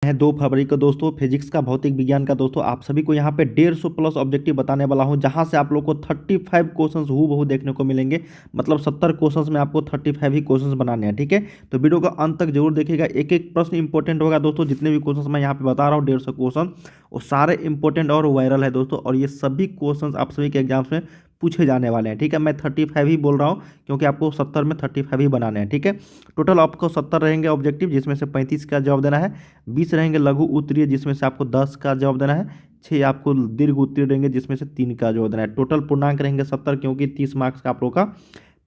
है 2 फरवरी को दोस्तों फिजिक्स का भौतिक विज्ञान का दोस्तों आप सभी को यहाँ पे 150 प्लस ऑब्जेक्टिव बताने वाला हूँ, जहाँ से आप लोग को 35 क्वेश्चंस हूबहू देखने को मिलेंगे। मतलब 70 क्वेश्चंस में आपको 35 ही क्वेश्चंस बनाने हैं, ठीक है। तो वीडियो को अंत तक जरूर देखिएगा, एक एक प्रश्न इंपॉर्टेंट होगा दोस्तों। जितने भी क्वेश्चंस मैं यहाँ पे बता रहा हूँ 150 क्वेश्चन, वो सारे इंपॉर्टेंट और वायरल है दोस्तों। और ये सभी क्वेश्चन आप सभी के एग्जाम्स में पूछे जाने वाले हैं, ठीक है। मैं 35 ही बोल रहा हूँ क्योंकि आपको 70 में 35 ही बनाने हैं, ठीक है। टोटल आपको 70 रहेंगे ऑब्जेक्टिव, जिसमें से 35 का जवाब देना है। 20 रहेंगे लघु उत्तरीय, जिसमें से आपको 10 का जवाब देना है। 6 आपको दीर्घ उत्तरीय रहेंगे, जिसमें से 3 का जवाब देना है। टोटल पूर्णांक रहेंगे 70, क्योंकि 30 मार्क्स का आप लोग का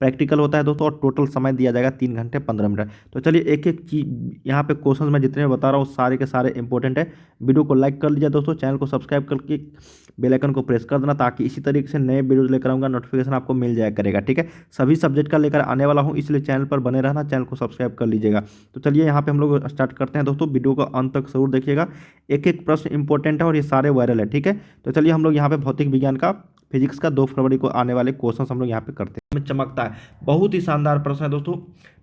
प्रैक्टिकल होता है दोस्तों। और टोटल समय दिया जाएगा 3 घंटे 15 मिनट। तो चलिए एक एक चीज यहाँ पे क्वेश्चन मैं जितने भी बता रहा हूँ सारे के सारे इंपॉर्टेंट है। वीडियो को लाइक कर लीजिए दोस्तों, चैनल को सब्सक्राइब करके बेल आइकन को प्रेस कर देना, ताकि इसी तरीके से नए वीडियोज लेकर आऊँगा नोटिफिकेशन आपको मिल जाया करेगा, ठीक है। सभी सब्जेक्ट का लेकर आने वाला हूँ, इसलिए चैनल पर बने रहना, चैनल को सब्सक्राइब कर लीजिएगा। तो चलिए यहाँ पे हम लोग स्टार्ट करते हैं दोस्तों। वीडियो को अंत तक जरूर देखिएगा, एक एक प्रश्न इंपॉर्टेंट है और ये सारे वायरल है, ठीक है। तो चलिए हम लोग यहाँ पे भौतिक विज्ञान का फिजिक्स का 2 फरवरी को आने वाले क्वेश्चन हम लोग यहाँ पे करते हैं। चमकता है, बहुत ही शानदार प्रश्न है दोस्तों,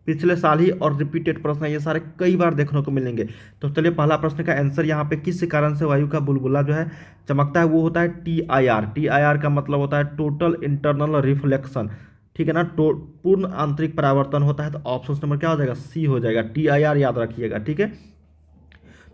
पिछले साल ही और रिपीटेड प्रश्न है ये सारे, कई बार देखने को मिलेंगे। तो चलिए पहला प्रश्न का आंसर यहाँ पे, किस कारण से वायु का बुलबुला जो है चमकता है, वो होता है TIR। TIR का मतलब होता है टोटल इंटरनल रिफ्लेक्शन, ठीक है ना। पूर्ण आंतरिक परावर्तन होता है। तो ऑप्शन नंबर क्या हो जाएगा, सी हो जाएगा। TIR याद रखिएगा, ठीक है।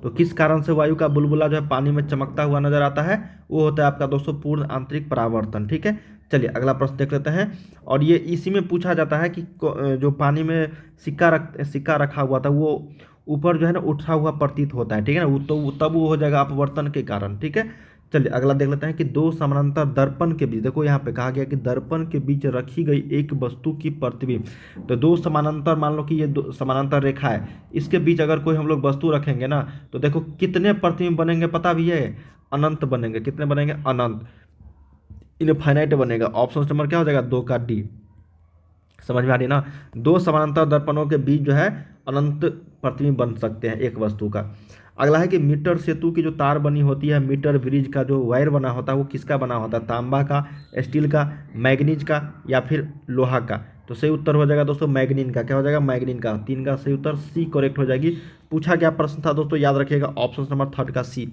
तो किस कारण से वायु का बुलबुला जो है पानी में चमकता हुआ नजर आता है, वो होता है आपका दोस्तों पूर्ण आंतरिक परावर्तन, ठीक है। चलिए अगला प्रश्न देख लेते हैं। और ये इसी में पूछा जाता है कि जो पानी में सिक्का रखा हुआ था, वो ऊपर जो है ना उठा हुआ प्रतीत होता है, ठीक है ना। तब वो हो जाएगा अपवर्तन के कारण, ठीक है। चलिए अगला देख लेते हैं कि दो समानांतर दर्पण के बीच, देखो यहाँ पे कहा गया कि दर्पण के बीच रखी गई एक वस्तु की प्रतिबिंब। तो दो समानांतर, मान लो कि ये दो समानांतर रेखा है, इसके बीच अगर कोई हम लोग वस्तु रखेंगे ना, तो देखो कितने प्रतिबिंब बनेंगे पता भी है, अनंत बनेंगे। कितने बनेंगे, अनंत, इनफाइनाइट बनेगा। ऑप्शन नंबर क्या हो जाएगा, 2 का डी। समझ में आ रही ना। दो समानांतर दर्पणों के बीच जो है अनंत प्रतिबिंब बन सकते हैं एक वस्तु का। अगला है कि मीटर सेतु की जो तार बनी होती है, मीटर ब्रिज का जो वायर बना होता है, वो किसका बना होता है, तांबा का, स्टील का, मैग्नीज का, या फिर लोहा का। तो सही उत्तर हो जाएगा दोस्तों मैग्नीन का। क्या हो जाएगा, मैग्नीन का। 3 का सही उत्तर सी करेक्ट हो जाएगी। पूछा गया प्रश्न था दोस्तों, याद रखिएगा, ऑप्शन नंबर 3 का सी।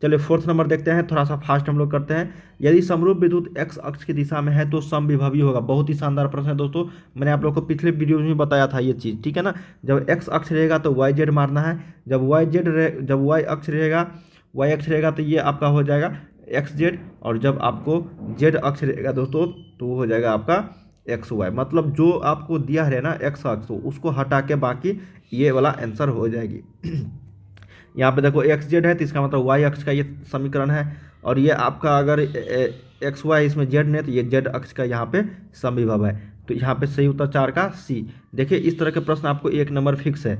चलिए 4th नंबर देखते हैं, थोड़ा सा फास्ट हम लोग करते हैं। यदि समरूप विद्युत एक्स अक्ष की दिशा में है तो समविभवी होगा। बहुत ही शानदार प्रश्न है दोस्तों, मैंने आप लोग को पिछले वीडियो में बताया था ये चीज़, ठीक है ना। जब एक्स अक्ष रहेगा तो वाई जेड मारना है। जब वाई अक्ष रहेगा तो ये आपका हो जाएगा एक्स जेड। और जब आपको जेड अक्ष रहेगा दोस्तों, तो वो हो जाएगा आपका एक्स वाई। मतलब जो आपको दिया है ना एक्स अक्ष, तो उसको हटा के बाकी ये वाला आंसर हो जाएगी। यहाँ पे देखो एक्स जेड है, तो इसका मतलब वाई अक्ष का ये समीकरण है। और ये आपका अगर एक्स वाई इसमें जेड नहीं, तो ये जेड अक्ष का यहाँ पे समविभव है। तो यहाँ पे सही उत्तर 4 का सी। देखिए इस तरह के प्रश्न आपको 1 नंबर फिक्स है।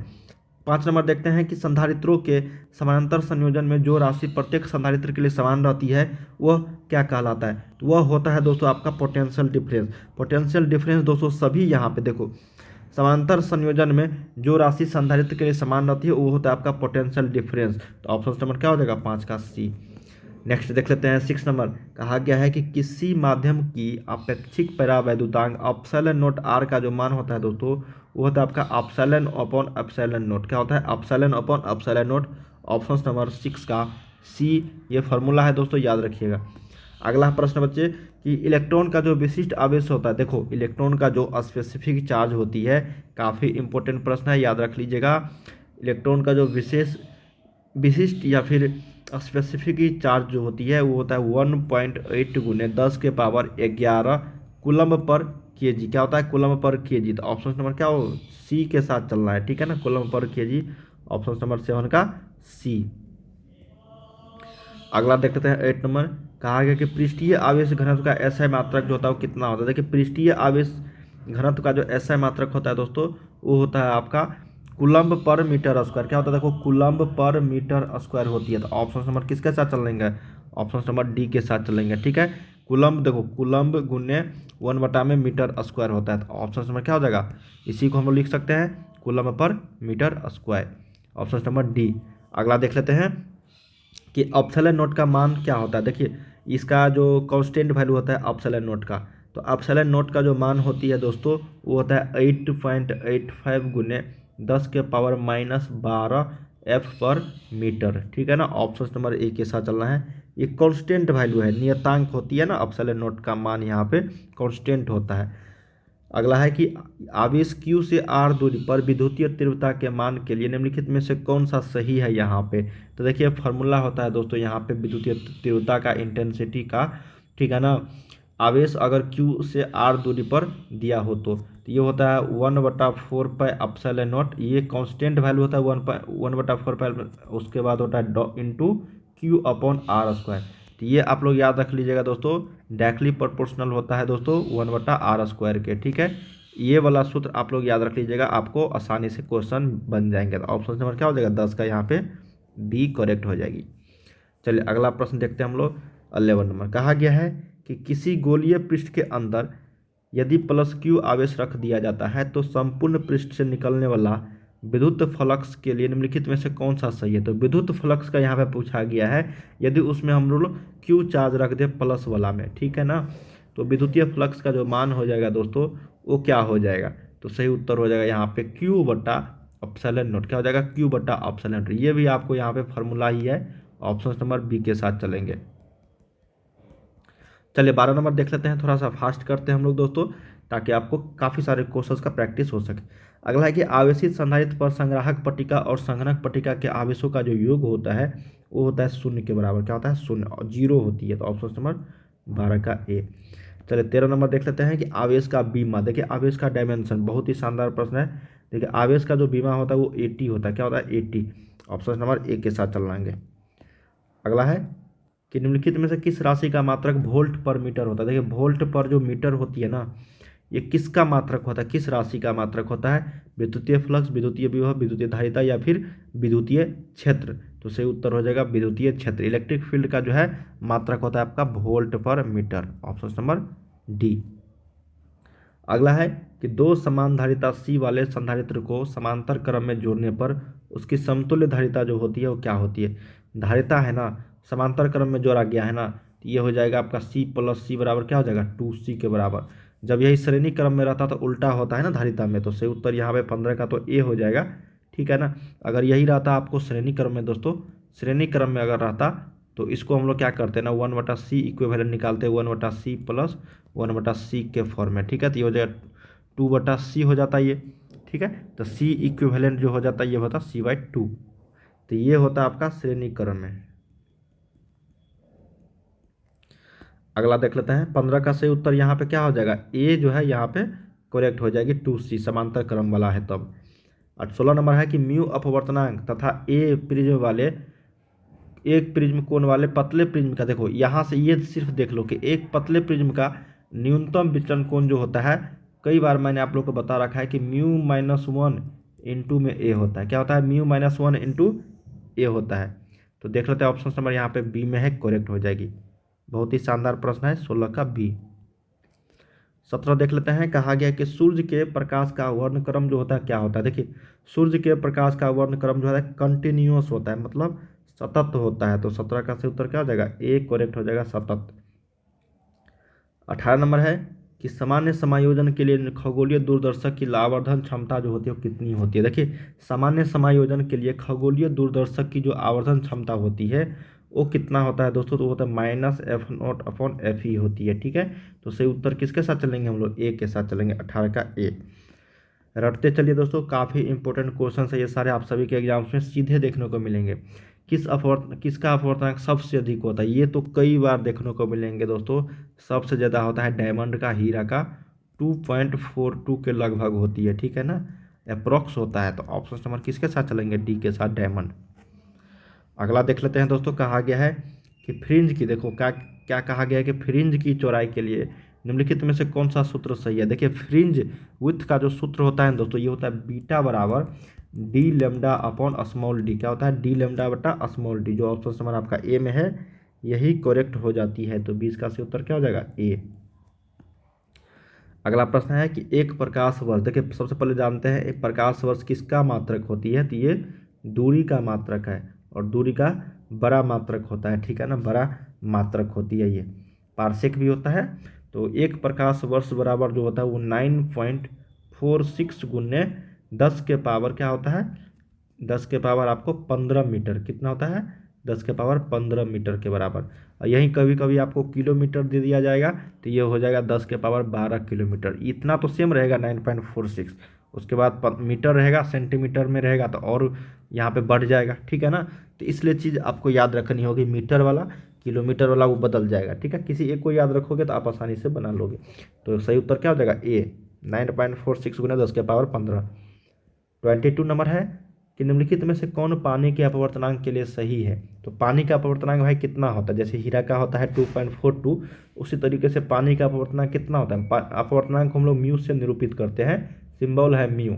5 नंबर देखते हैं कि संधारित्रों के समानांतर संयोजन में जो राशि प्रत्येक संधारित्र के लिए समान रहती है, वह क्या कहलाता है। तो वह होता है दोस्तों आपका पोटेंशियल डिफरेंस। पोटेंशियल डिफरेंस दोस्तों सभी यहाँ पे देखो, समांतर संयोजन में जो राशि संधारित्र के लिए समान रहती है, वो होता है आपका पोटेंशियल डिफरेंस। तो ऑप्शन नंबर क्या हो जाएगा, 5 का सी। नेक्स्ट देख लेते हैं 6 नंबर। कहा गया है कि किसी माध्यम की अपेक्षिक परावैद्युतांक एप्सिलॉन नोट आर का जो मान होता है दोस्तों, वो होता है आपका एप्सिलॉन अपॉन एप्सिलॉन नोट। क्या होता है, epsilon upon epsilon note. Option number 6 का सी ये फार्मूला है दोस्तों, याद रखिएगा। अगला प्रश्न बच्चे कि इलेक्ट्रॉन का जो विशिष्ट आवेश होता है, देखो इलेक्ट्रॉन का जो स्पेसिफिक चार्ज होती है, काफ़ी इंपॉर्टेंट प्रश्न है, याद रख लीजिएगा। इलेक्ट्रॉन का जो विशिष्ट या फिर स्पेसिफिक चार्ज जो होती है, वो होता है 1.8 गुने 10 के पावर 11 कूलम्ब पर केजी। क्या होता है, कूलम्ब पर केजी। तो ऑप्शन नंबर क्या हो, सी के साथ चलना है, ठीक है ना, कूलम्ब पर केजी। ऑप्शन नंबर 7 का सी। अगला देखते हैं 8 नंबर। कहा गया कि पृष्ठीय आवेश घनत्व का एसआई मात्रक जो होता है वो कितना होता है। देखिए पृष्ठीय आवेश घनत्व का जो एसआई मात्रक होता है दोस्तों, वो होता है आपका कूलम्ब पर मीटर स्क्वायर। क्या होता है, देखो कूलम्ब पर मीटर स्क्वायर होती है। तो ऑप्शन नंबर किसके साथ चलेंगे, ऑप्शन नंबर डी के साथ चलेंगे, ठीक है। कूलम्ब देखो कूलम्ब गुने 1 में मीटर स्क्वायर होता है। तो ऑप्शन नंबर क्या हो जाएगा, इसी को हम लोग लिख सकते हैं coulomb per metre square. Option number D. अगला देख लेते हैं कि एप्सिलॉन नोट का मान क्या होता है। देखिए इसका जो कांस्टेंट वैल्यू होता है एप्सिलॉन नोट का, तो एप्सिलॉन नोट का जो मान होती है दोस्तों, वो होता है 8.85 गुने 10 के पावर -12 एफ पर मीटर, ठीक है ना। ऑप्शन नंबर ए के साथ चलना है। ये कांस्टेंट वैल्यू है, नियतांक होती है ना, एप्सिलॉन नॉट का मान यहाँ पे कांस्टेंट होता है। अगला है कि आवेश Q से R दूरी पर विद्युतीय तीव्रता के मान के लिए निम्नलिखित में से कौन सा सही है यहाँ पे। तो देखिए फार्मूला होता है दोस्तों यहाँ पे विद्युतीय तीव्रता का, इंटेंसिटी का, ठीक है ना। आवेश अगर Q से R दूरी पर दिया हो तो ये होता है 1/4 पाई एप्सिलॉन नॉट, ये कांस्टेंट वैल्यू होता है 1/4 पाई, उसके बाद होता है इंटू Q/R²। तो ये आप लोग याद रख लीजिएगा दोस्तों, डायरेक्टली प्रोपोर्शनल होता है दोस्तों 1/R² के, ठीक है। ये वाला सूत्र आप लोग याद रख लीजिएगा, आपको आसानी से क्वेश्चन बन जाएंगे। तो ऑप्शन नंबर क्या हो जाएगा 10 का यहाँ पे बी करेक्ट हो जाएगी। चलिए अगला प्रश्न देखते हैं हम लोग। 11 नंबर कहा गया है कि किसी गोलीय पृष्ठ के अंदर यदि +Q आवेश रख दिया जाता है तो संपूर्ण पृष्ठ से निकलने वाला विद्युत फ्लक्स के लिए निम्नलिखित में से कौन सा सही है। तो विद्युत फ्लक्स का यहाँ पे पूछा गया है, यदि उसमें हम लोग Q चार्ज रख दे प्लस वाला में, ठीक है ना, तो विद्युतीय फ्लक्स का जो मान हो जाएगा दोस्तों वो क्या हो जाएगा। तो सही उत्तर हो जाएगा यहाँ पे Q/एप्सिलॉन नॉट, क्या हो जाएगा Q/एप्सिलॉन नॉट। ये भी आपको यहाँ पे फार्मूला ही है, ऑप्शन नंबर बी के साथ चलेंगे। चलिए 12 नंबर देख लेते हैं, थोड़ा सा फास्ट करते हैं हम लोग दोस्तों, ताकि आपको काफ़ी सारे क्वेश्चंस का प्रैक्टिस हो सके। अगला है कि आवेशित संधारित्र पर संग्राहक पट्टिका और संघनक पट्टिका के आवेशों का जो योग होता है वो होता है 0 के बराबर, क्या होता है 0 और 0 होती है। तो ऑप्शन नंबर 12 का ए। चलिए 13 नंबर देख लेते हैं कि आवेश का बीमा, देखिए आवेश का डायमेंशन, बहुत ही शानदार प्रश्न है। देखिए आवेश का जो बीमा होता है वो 80 होता है, क्या होता है 80। ऑप्शन नंबर ए के साथ चलाएंगे। अगला है कि निम्नलिखित में से किस राशि का मात्रक वोल्ट पर मीटर होता है। देखिए वोल्ट पर जो मीटर होती है ना, ये किसका मात्रक होता है, किस राशि का मात्रक होता है। विद्युतीय फ्लक्स, विद्युतीय विभव, विद्युतीय धारिता या फिर विद्युतीय क्षेत्र। तो सही उत्तर हो जाएगा विद्युतीय क्षेत्र। इलेक्ट्रिक फील्ड का जो है मात्रक होता है आपका वोल्ट पर मीटर, ऑप्शन नंबर डी। अगला है कि दो समान धारिता C वाले संधारित्र को समांतर क्रम में जोड़ने पर उसकी समतुल्य धारिता जो होती है वो क्या होती है। धारिता है ना, समांतर क्रम में जोड़ा गया है ना, तो ये हो जाएगा आपका C+C बराबर क्या हो जाएगा 2C के बराबर। जब यही श्रेणी क्रम में रहता तो उल्टा होता है ना धारिता में, तो सही उत्तर यहाँ पे 15 का तो ए हो जाएगा, ठीक है ना। अगर यही रहता आपको श्रेणी क्रम में दोस्तों, श्रेणी क्रम में अगर रहता तो इसको हम लोग क्या करते हैं ना 1/C इक्विवेलेंट निकालते हैं, 1/C प्लस 1/C के फॉर्म में, ठीक है। तो ये हो जाएगा 2/C हो जाता है ये, ठीक है। तो C इक्विवेलेंट जो हो जाता है ये होता है C/2। तो ये होता है आपका श्रेणी क्रम में। अगला देख लेते हैं 15 का सही उत्तर यहाँ पे क्या हो जाएगा, ए जो है यहाँ पे करेक्ट हो जाएगी 2C, समांतर क्रम वाला है तब। और 16 नंबर है कि म्यू अपवर्तनांक तथा ए प्रिज्म वाले, एक प्रिज्म कोण वाले पतले प्रिज्म का, देखो यहाँ से ये सिर्फ देख लो कि एक पतले प्रिज्म का न्यूनतम विचलन कोण जो होता है, कई बार मैंने आप लोग को बता रखा है कि μ-1 इंटू में ए होता है, क्या होता है μ-1 इंटू ए होता है। तो देख लेते हैं ऑप्शन नंबर यहाँ पे बी में है, करेक्ट हो जाएगी। बहुत ही शानदार प्रश्न है 16 का बी। 17 देख लेते हैं, कहा गया कि सूर्य के प्रकाश का वर्णक्रम जो होता है क्या होता है। देखिए सूर्य के प्रकाश का वर्णक्रम जो है कंटिन्यूअस होता है, मतलब सतत होता है। तो 17 का सही उत्तर क्या हो जाएगा ए करेक्ट हो जाएगा सतत। 18 नंबर है कि सामान्य समायोजन के लिए खगोलीय दूरदर्शक की आवर्धन क्षमता जो होती है वो कितनी होती है। देखिए सामान्य समायोजन के लिए खगोलीय दूरदर्शक की जो आवर्धन क्षमता होती है वो कितना होता है दोस्तों, तो होता है -F0/Fe होती है, ठीक है। तो सही उत्तर किसके साथ चलेंगे हम लोग, ए के साथ चलेंगे, 18 का ए। रटते चलिए दोस्तों, काफ़ी इंपॉर्टेंट क्वेश्चन है ये सारे, आप सभी के एग्जाम्स में सीधे देखने को मिलेंगे। किसका अपवर्तनांक सबसे अधिक होता है, ये तो कई बार देखने को मिलेंगे दोस्तों। सबसे ज़्यादा होता है डायमंड का, हीरा का 2.42 के लगभग होती है, ठीक है ना, अप्रोक्स होता है। तो ऑप्शन नंबर किसके साथ चलेंगे, डी के साथ, डायमंड। अगला देख लेते हैं दोस्तों, कहा गया है कि फ्रिंज की, देखो क्या क्या कहा गया है कि फ्रिंज की चौड़ाई के लिए निम्नलिखित में से कौन सा सूत्र सही है। देखिए फ्रिंज विड्थ का जो सूत्र होता है दोस्तों, ये होता है बीटा बराबर d λ/d, क्या होता है d λ/d, जो ऑप्शन नंबर आपका ए में है यही करेक्ट हो जाती है। तो 20 का सही उत्तर क्या हो जाएगा ए। अगला प्रश्न है कि एक प्रकाश वर्ष, देखिए सबसे पहले जानते हैं एक प्रकाश वर्ष किसका मात्रक होती है। तो ये दूरी का मात्रक है, और दूरी का बड़ा मात्रक होता है, ठीक है ना, बड़ा मात्रक होती है ये। पारसेक भी होता है। तो एक प्रकाश वर्ष बराबर जो होता है वो 9.46 × 10 के पावर क्या होता है 10 के पावर आपको 15 मीटर, कितना होता है 10 के पावर 15 मीटर के बराबर। और यहीं कभी कभी आपको किलोमीटर दे दिया जाएगा तो ये हो जाएगा 10 के पावर 12 किलोमीटर। इतना तो सेम रहेगा 9.46। उसके बाद मीटर रहेगा, सेंटीमीटर में रहेगा तो और यहाँ पे बढ़ जाएगा, ठीक है ना। तो इसलिए चीज़ आपको याद रखनी होगी, मीटर वाला किलोमीटर वाला वो बदल जाएगा, ठीक है। किसी एक को याद रखोगे तो आप आसानी से बना लोगे। तो सही उत्तर क्या हो जाएगा ए, 9.46 गुना 10 के पावर 15। 22 नंबर है कि निम्नलिखित में से कौन पानी के अपवर्तनांक के लिए सही है। तो पानी का अपवर्तनांक भाई कितना होता है, जैसे हीरा का होता है 2.42, उसी तरीके से पानी का अपवर्तनांक कितना होता है। अपवर्तनांक हम लोग म्यू से निरूपित करते हैं, सिंबल है म्यू।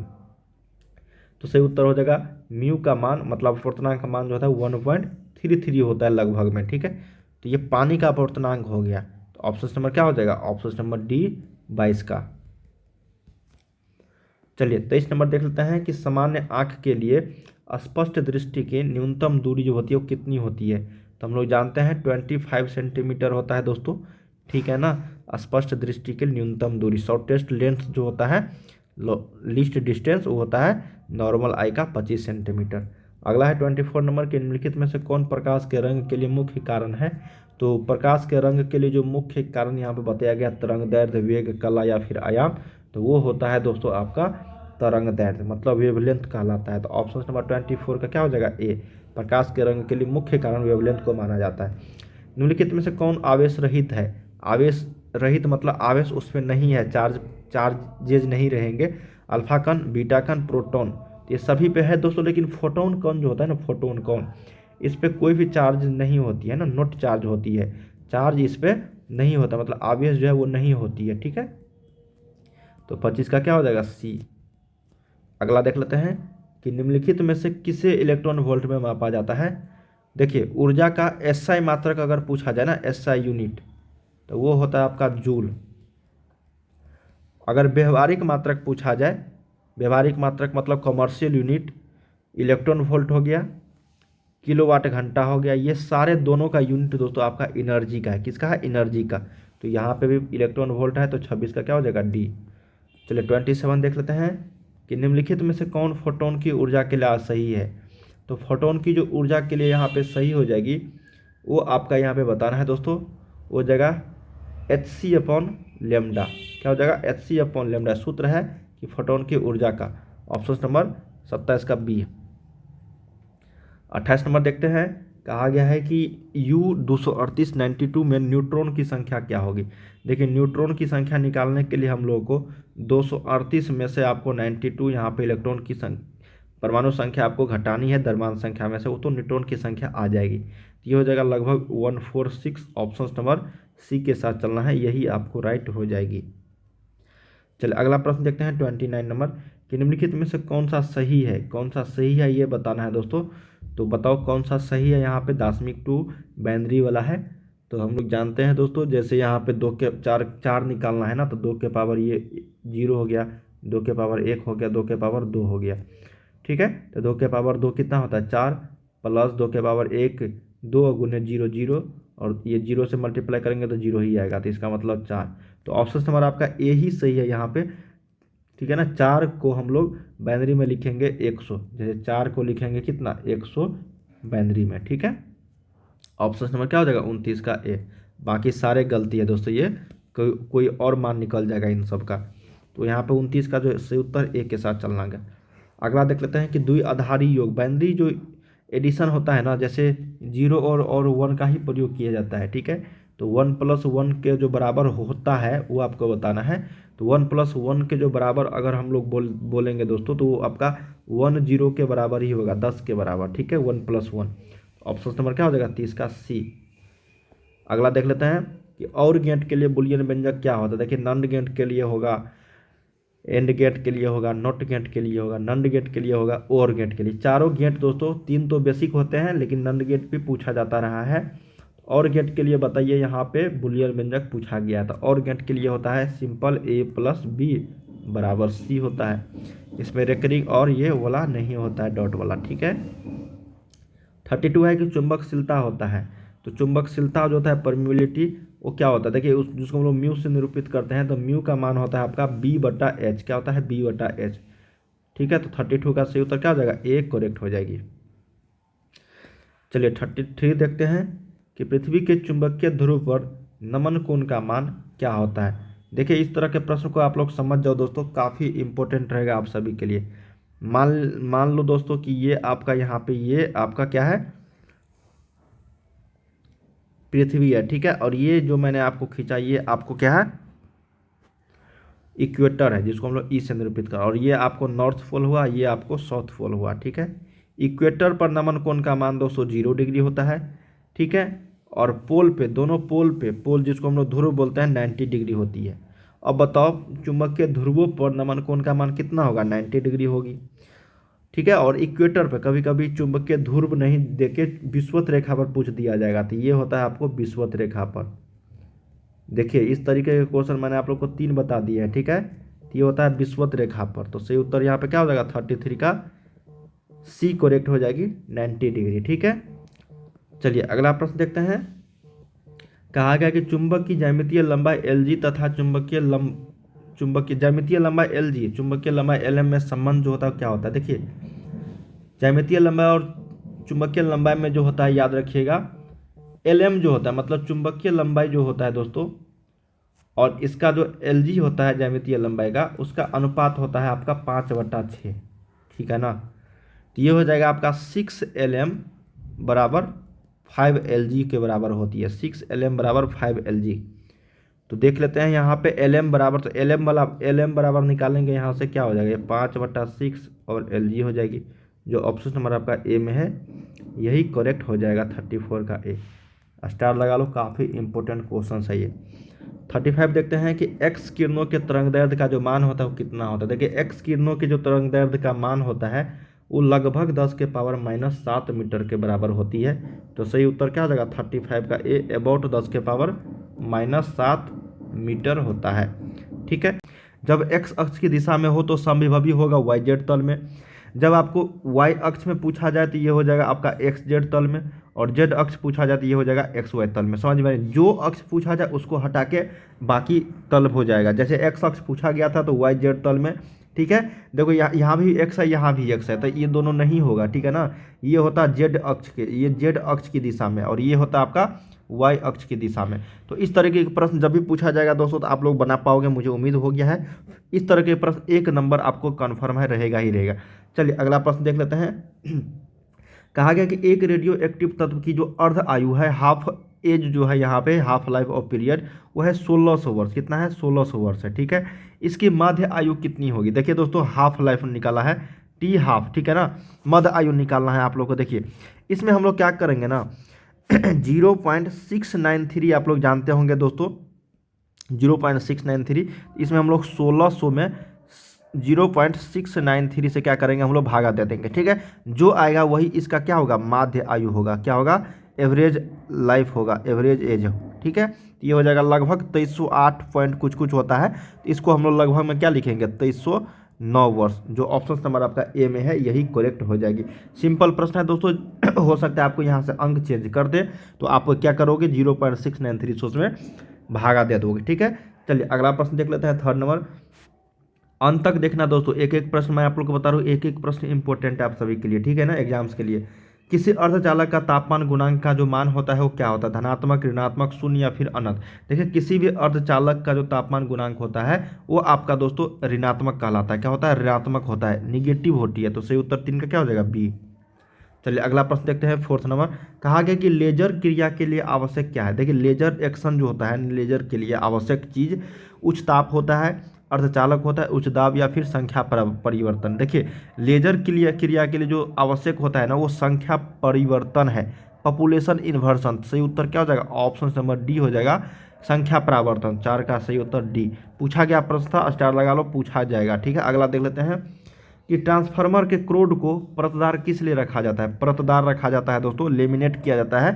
तो सही उत्तर हो जाएगा म्यू का मान, मतलब अपवर्तनांक का मान जो होता है 1.33 होता है लगभग में, ठीक है। तो ये पानी का अपवर्तनांक हो गया। तो ऑप्शन नंबर क्या हो जाएगा, ऑप्शन नंबर डी 22 का। चलिए 23 नंबर देख लेते हैं कि सामान्य आँख के लिए स्पष्ट दृष्टि की न्यूनतम दूरी जो होती है वो कितनी होती है। तो हम लोग जानते हैं 25 सेंटीमीटर होता है दोस्तों, ठीक है ना। स्पष्ट दृष्टि की न्यूनतम दूरी, शॉर्टेस्ट लेंथ जो होता है, लीस्ट डिस्टेंस, वो होता है नॉर्मल आई का 25 सेंटीमीटर। अगला है 24 नंबर के निम्नलिखित में से कौन प्रकाश के रंग के लिए मुख्य कारण है। तो प्रकाश के रंग के लिए जो मुख्य कारण यहाँ पे बताया गया, तरंग दैर्ध्य, वेग, कला या फिर आयाम, तो वो होता है दोस्तों आपका तरंग दैर्ध्य, मतलब वेवलेंथ कहलाता है। तो ऑप्शन नंबर 24 का क्या हो जाएगा ए, प्रकाश के रंग के लिए मुख्य कारण वेवलेंथ को माना जाता है। निम्नलिखित में से कौन आवेश रहित है। आवेश रहित मतलब आवेश उसमें नहीं है, चार्जेज नहीं रहेंगे। अल्फा कण, बीटा कण, प्रोटॉन, ये सभी पे है दोस्तों। लेकिन फोटोन कण जो होता है ना, फोटोन कण, इस पर कोई भी चार्ज नहीं होती है ना, नॉट चार्ज होती है, चार्ज इस पर नहीं होता, मतलब आवेश जो है वो नहीं होती है, ठीक है। तो 25 का क्या हो जाएगा सी। अगला देख लेते हैं कि निम्नलिखित में से किसे इलेक्ट्रॉन वोल्ट में मापा जाता है। देखिए ऊर्जा का एसआई मात्रक अगर पूछा जाए ना, एसआई यूनिट, तो वो होता है आपका जूल। अगर व्यवहारिक मात्रक पूछा जाए, व्यवहारिक मात्रक मतलब कमर्शियल यूनिट, इलेक्ट्रॉन वोल्ट हो गया, किलोवाट घंटा हो गया, ये सारे दोनों का यूनिट दोस्तों आपका एनर्जी का है। किसका है, एनर्जी का। तो यहाँ पे भी इलेक्ट्रॉन वोल्ट है, तो 26 का क्या हो जाएगा डी। चलिए 27 देख लेते हैं कि निम्नलिखित में से कौन फोटोन की ऊर्जा के लिए सही है। तो फोटोन की जो ऊर्जा के लिए यहाँ पे सही हो जाएगी, वो आपका यहाँ पे बताना है दोस्तों, वो जगह एच सी अपॉन लेमडा। क्या हो जाएगा, एच सी अपॉन लेमडा सूत्र है कि फोटोन की ऊर्जा का। ऑप्शन नंबर 27 का बी। 28 नंबर देखते हैं, कहा गया है कि U238-92 में न्यूट्रॉन की संख्या क्या होगी। देखिए न्यूट्रॉन की संख्या निकालने के लिए हम लोगों को 238 में से आपको 92 यहाँ पे इलेक्ट्रॉन की परमाणु संख्या आपको घटानी है द्रव्यमान संख्या में से, वो तो न्यूट्रॉन की संख्या आ जाएगी। तो ये हो जाएगा लगभग 146। ऑप्शन नंबर सी के साथ चलना है, यही आपको राइट हो जाएगी। चलिए अगला प्रश्न देखते हैं 29 नंबर कि निम्नलिखित में से कौन सा सही है, कौन सा सही है ये बताना है दोस्तों। तो बताओ कौन सा सही है। यहाँ पे दार्शनिक टू बाइनरी वाला है। तो हम लोग जानते हैं दोस्तों, जैसे यहाँ पे 2 के 4 निकालना है ना, तो 2 के पावर ये 0 हो गया, 2 के पावर 1 हो गया, 2 के पावर 2 हो गया, ठीक है। तो 2 के पावर 2 कितना होता है 4, प्लस 2 के पावर 1 2 गुने 0 0, और ये 0 से मल्टीप्लाई करेंगे तो 0 ही आएगा, तो इसका मतलब 4। तो ऑप्शन नंबर आपका ए ही सही है यहाँ पे, ठीक है ना। 4 को हम लोग बाइनरी में लिखेंगे 100, जैसे 4 को लिखेंगे कितना 100 बाइनरी में, ठीक है। ऑप्शन नंबर क्या हो जाएगा 29 का ए। बाकी सारे गलती है दोस्तों, ये कोई और मान निकल जाएगा इन सब का। तो यहाँ पे 29 का जो सही उत्तर ए के साथ चलना है। अगला देख लेते हैं कि द्विआधारी योग, बाइनरी जो एडिशन होता है ना, जैसे 0 और 1 का ही प्रयोग किया जाता है, ठीक है। तो 1 + 1 के जो बराबर होता है वो आपको बताना है। तो 1 + 1 के जो बराबर अगर हम लोग बोलेंगे दोस्तों, तो वो आपका 1 0 के बराबर ही होगा, 10 के बराबर, ठीक है। 1 + 1। ऑप्शन नंबर क्या हो जाएगा 30 का सी। अगला देख लेते हैं कि और गेट के लिए बुलियन व्यंजक क्या होता है। देखिए नंड गेट के लिए होगा, एंड गेट के लिए होगा, नॉट गेट के लिए होगा, नंड गेट के लिए होगा, और गेट के लिए। चारों गेट दोस्तों 3 तो बेसिक होते हैं, लेकिन नंड गेट भी पूछा जाता रहा है। और गेट के लिए बताइए, यहाँ पे बुलियन व्यंजक पूछा गया था। और गेट के लिए होता है सिंपल a + b = c होता है, इसमें रेकरिंग और ये वाला नहीं होता है, डॉट वाला, ठीक है। 32 है कि चुंबकशीलता होता है। तो चुंबकशीलता जो होता है परमिबिलिटी, वो क्या होता है, देखिए उस जिसको हम लोग म्यू से निरूपित करते हैं, तो म्यू का मान होता है आपका B/H। क्या होता है B/H, ठीक है, तो 32 का सही उत्तर क्या हो जाएगा, ए करेक्ट हो जाएगी। चलिए 33 देखते हैं कि पृथ्वी के चुंबकीय ध्रुव पर नमन कोण का मान क्या होता है। देखिए इस तरह के प्रश्न को आप लोग समझ जाओ दोस्तों, काफ़ी इंपॉर्टेंट रहेगा आप सभी के लिए। मान मान लो दोस्तों कि ये आपका यहाँ पे ये आपका क्या है, पृथ्वी है, ठीक है, और ये जो मैंने आपको खींचा ये आपको क्या है, इक्वेटर है, जिसको हम लोग ई से निरूपित कर, और ये आपको नॉर्थ पोल हुआ, ये आपको साउथ पोल हुआ, ठीक है। इक्वेटर पर नमन कोण का मान दोस्तों 0 डिग्री होता है, ठीक है, और पोल पे, दोनों पोल पे, पोल जिसको हम लोग ध्रुव बोलते हैं 90 डिग्री होती है। अब बताओ चुंबकीय ध्रुवों पर नमन कोण का मान कितना होगा, 90 डिग्री होगी, ठीक है। और इक्वेटर पे कभी कभी चुंबकीय ध्रुव नहीं देके विषुवत रेखा पर पूछ दिया जाएगा, तो ये होता है आपको विषुवत रेखा पर। देखिए इस तरीके के क्वेश्चन मैंने आप लोग को 3 बता दिए हैं, ठीक है, तो ये होता है विषुवत रेखा पर, तो सही उत्तर यहाँ पे क्या हो जाएगा, 33 का सी करेक्ट हो जाएगी, 90 डिग्री, ठीक है। चलिए अगला प्रश्न देखते हैं। कहा गया कि चुंबक की ज्यामितीय लंबाई एल तथा चुंबकीय ज्यामितीय लंबाई एल चुंबकीय लंबाई एल में संबंध जो होता है क्या होता है। देखिए ज्यामितीय लंबाई और चुंबकीय लंबाई में जो होता है याद रखिएगा, एल जो होता है मतलब चुंबकीय लंबाई जो होता है दोस्तों, और इसका जो एल होता है ज्यामितीय लंबाई का, उसका अनुपात होता है आपका 5/6, ठीक है ना। तो ये हो जाएगा आपका 6Lm बराबर 5Lg के बराबर होती है, 6Lm बराबर 5Lg। तो देख लेते हैं यहाँ पे Lm बराबर, तो Lm बराबर निकालेंगे यहाँ से क्या हो जाएगा, 5/6 और Lg हो जाएगी, जो ऑप्शन नंबर आपका ए में है यही करेक्ट हो जाएगा, 34 का ए। स्टार लगा लो, काफ़ी इंपॉर्टेंट क्वेश्चन है ये। 35 देखते हैं कि एक्स किरणों के तरंगदैर्ध्य का जो मान होता है वो कितना होता है। देखिए एक्स किरणों के जो तरंगदैर्ध्य का मान होता है वो लगभग 10⁻⁻7 मीटर के बराबर होती है, तो सही उत्तर क्या हो जाएगा, 35 का ए अबाउट 10⁻⁻7 मीटर होता है, ठीक है। जब एक्स अक्ष की दिशा में हो तो समविभवी होगा वाई जेड तल में, जब आपको वाई अक्ष में पूछा जाए तो ये हो जाएगा आपका एक्स जेड तल में, और जेड अक्ष पूछा जाए तो ये हो जाएगा एक्स वाई तल में। समझ में, जो अक्ष पूछा जाए उसको हटा के बाकी तल हो जाएगा। जैसे एक्स अक्ष पूछा गया था तो वाई जेड तल में, ठीक है। देखो यहाँ भी एक्स है, यहाँ भी एक्स है, तो ये दोनों नहीं होगा, ठीक है ना। ये होता है जेड अक्ष के, ये जेड अक्ष की दिशा में, और ये होता है आपका वाई अक्ष की दिशा में। तो इस तरह के प्रश्न जब भी पूछा जाएगा दोस्तों तो आप लोग बना पाओगे, मुझे उम्मीद हो गया है। इस तरह के प्रश्न 1 नंबर आपको कन्फर्म है, रहेगा ही रहेगा। चलिए अगला प्रश्न देख लेते हैं। कहा गया कि एक रेडियो एक्टिव तत्व की जो अर्ध आयु है, हाफ एज जो है यहाँ पे, हाफ लाइफ ऑफ पीरियड, वो है 1600 वर्ष। कितना है, 1600 वर्ष है, ठीक है। इसकी मध्य आयु कितनी होगी। देखिए दोस्तों हाफ लाइफ निकाला है, टी हाफ, ठीक है ना। मध्य आयु निकालना है आप लोग को। देखिए इसमें हम लोग क्या करेंगे ना 0.693 आप लोग जानते होंगे दोस्तों, 0.693, इसमें हम लोग 1600 में 0.693 से क्या करेंगे, हम लोग भागा दे देंगे, ठीक है। जो आएगा वही इसका क्या होगा, माध्य आयु होगा, क्या होगा, एवरेज लाइफ होगा, एवरेज एज, ठीक है। तो ये हो जाएगा लगभग 2308 पॉइंट कुछ कुछ होता है, तो इसको हम लोग लगभग में क्या लिखेंगे, 2309 वर्ष, जो ऑप्शन नंबर आपका ए में है यही करेक्ट हो जाएगी। सिंपल प्रश्न है दोस्तों, हो सकता है आपको यहाँ से अंक चेंज कर दे, तो आप क्या करोगे 0.693 से उसमें भागा दे दोगे, ठीक है। चलिए अगला प्रश्न देख लेते हैं, 3rd नंबर। अंत तक देखना दोस्तों, एक एक प्रश्न मैं आप लोग को बता रहा हूँ, एक एक प्रश्न इंपॉर्टेंट है आप सभी के लिए, ठीक है ना, एग्जाम्स के लिए। किसी अर्धचालक का तापमान गुणांक का जो मान होता है वो क्या होता है, धनात्मक, ऋणात्मक, शून्य या फिर अनंत। देखिए किसी भी अर्धचालक का जो तापमान गुणांक होता है वो आपका दोस्तों ऋणात्मक कहलाता है। क्या होता है, ऋणात्मक होता है, निगेटिव होती है, तो सही उत्तर 3 का क्या हो जाएगा, बी। चलिए अगला प्रश्न देखते हैं, 4th नंबर। कहा गया कि लेजर क्रिया के लिए आवश्यक क्या है। देखिए लेजर एक्शन जो होता है, लेजर के लिए आवश्यक चीज़ उच्च ताप होता है, अर्धचालक होता है, उच्च दाब या फिर संख्या परिवर्तन। देखिए लेजर क्रिया के लिए जो आवश्यक होता है ना वो संख्या परिवर्तन है, पॉपुलेशन इन्वर्सन। सही उत्तर क्या हो जाएगा, ऑप्शन नंबर डी हो जाएगा, संख्या परावर्तन। 4 का सही उत्तर डी। पूछा गया प्रश्न था, स्टार लगा लो, पूछा जाएगा, ठीक है। अगला देख लेते हैं कि ट्रांसफार्मर के क्रोड को परतदार किस लिए रखा जाता है। परतदार रखा जाता है दोस्तों, लेमिनेट किया जाता है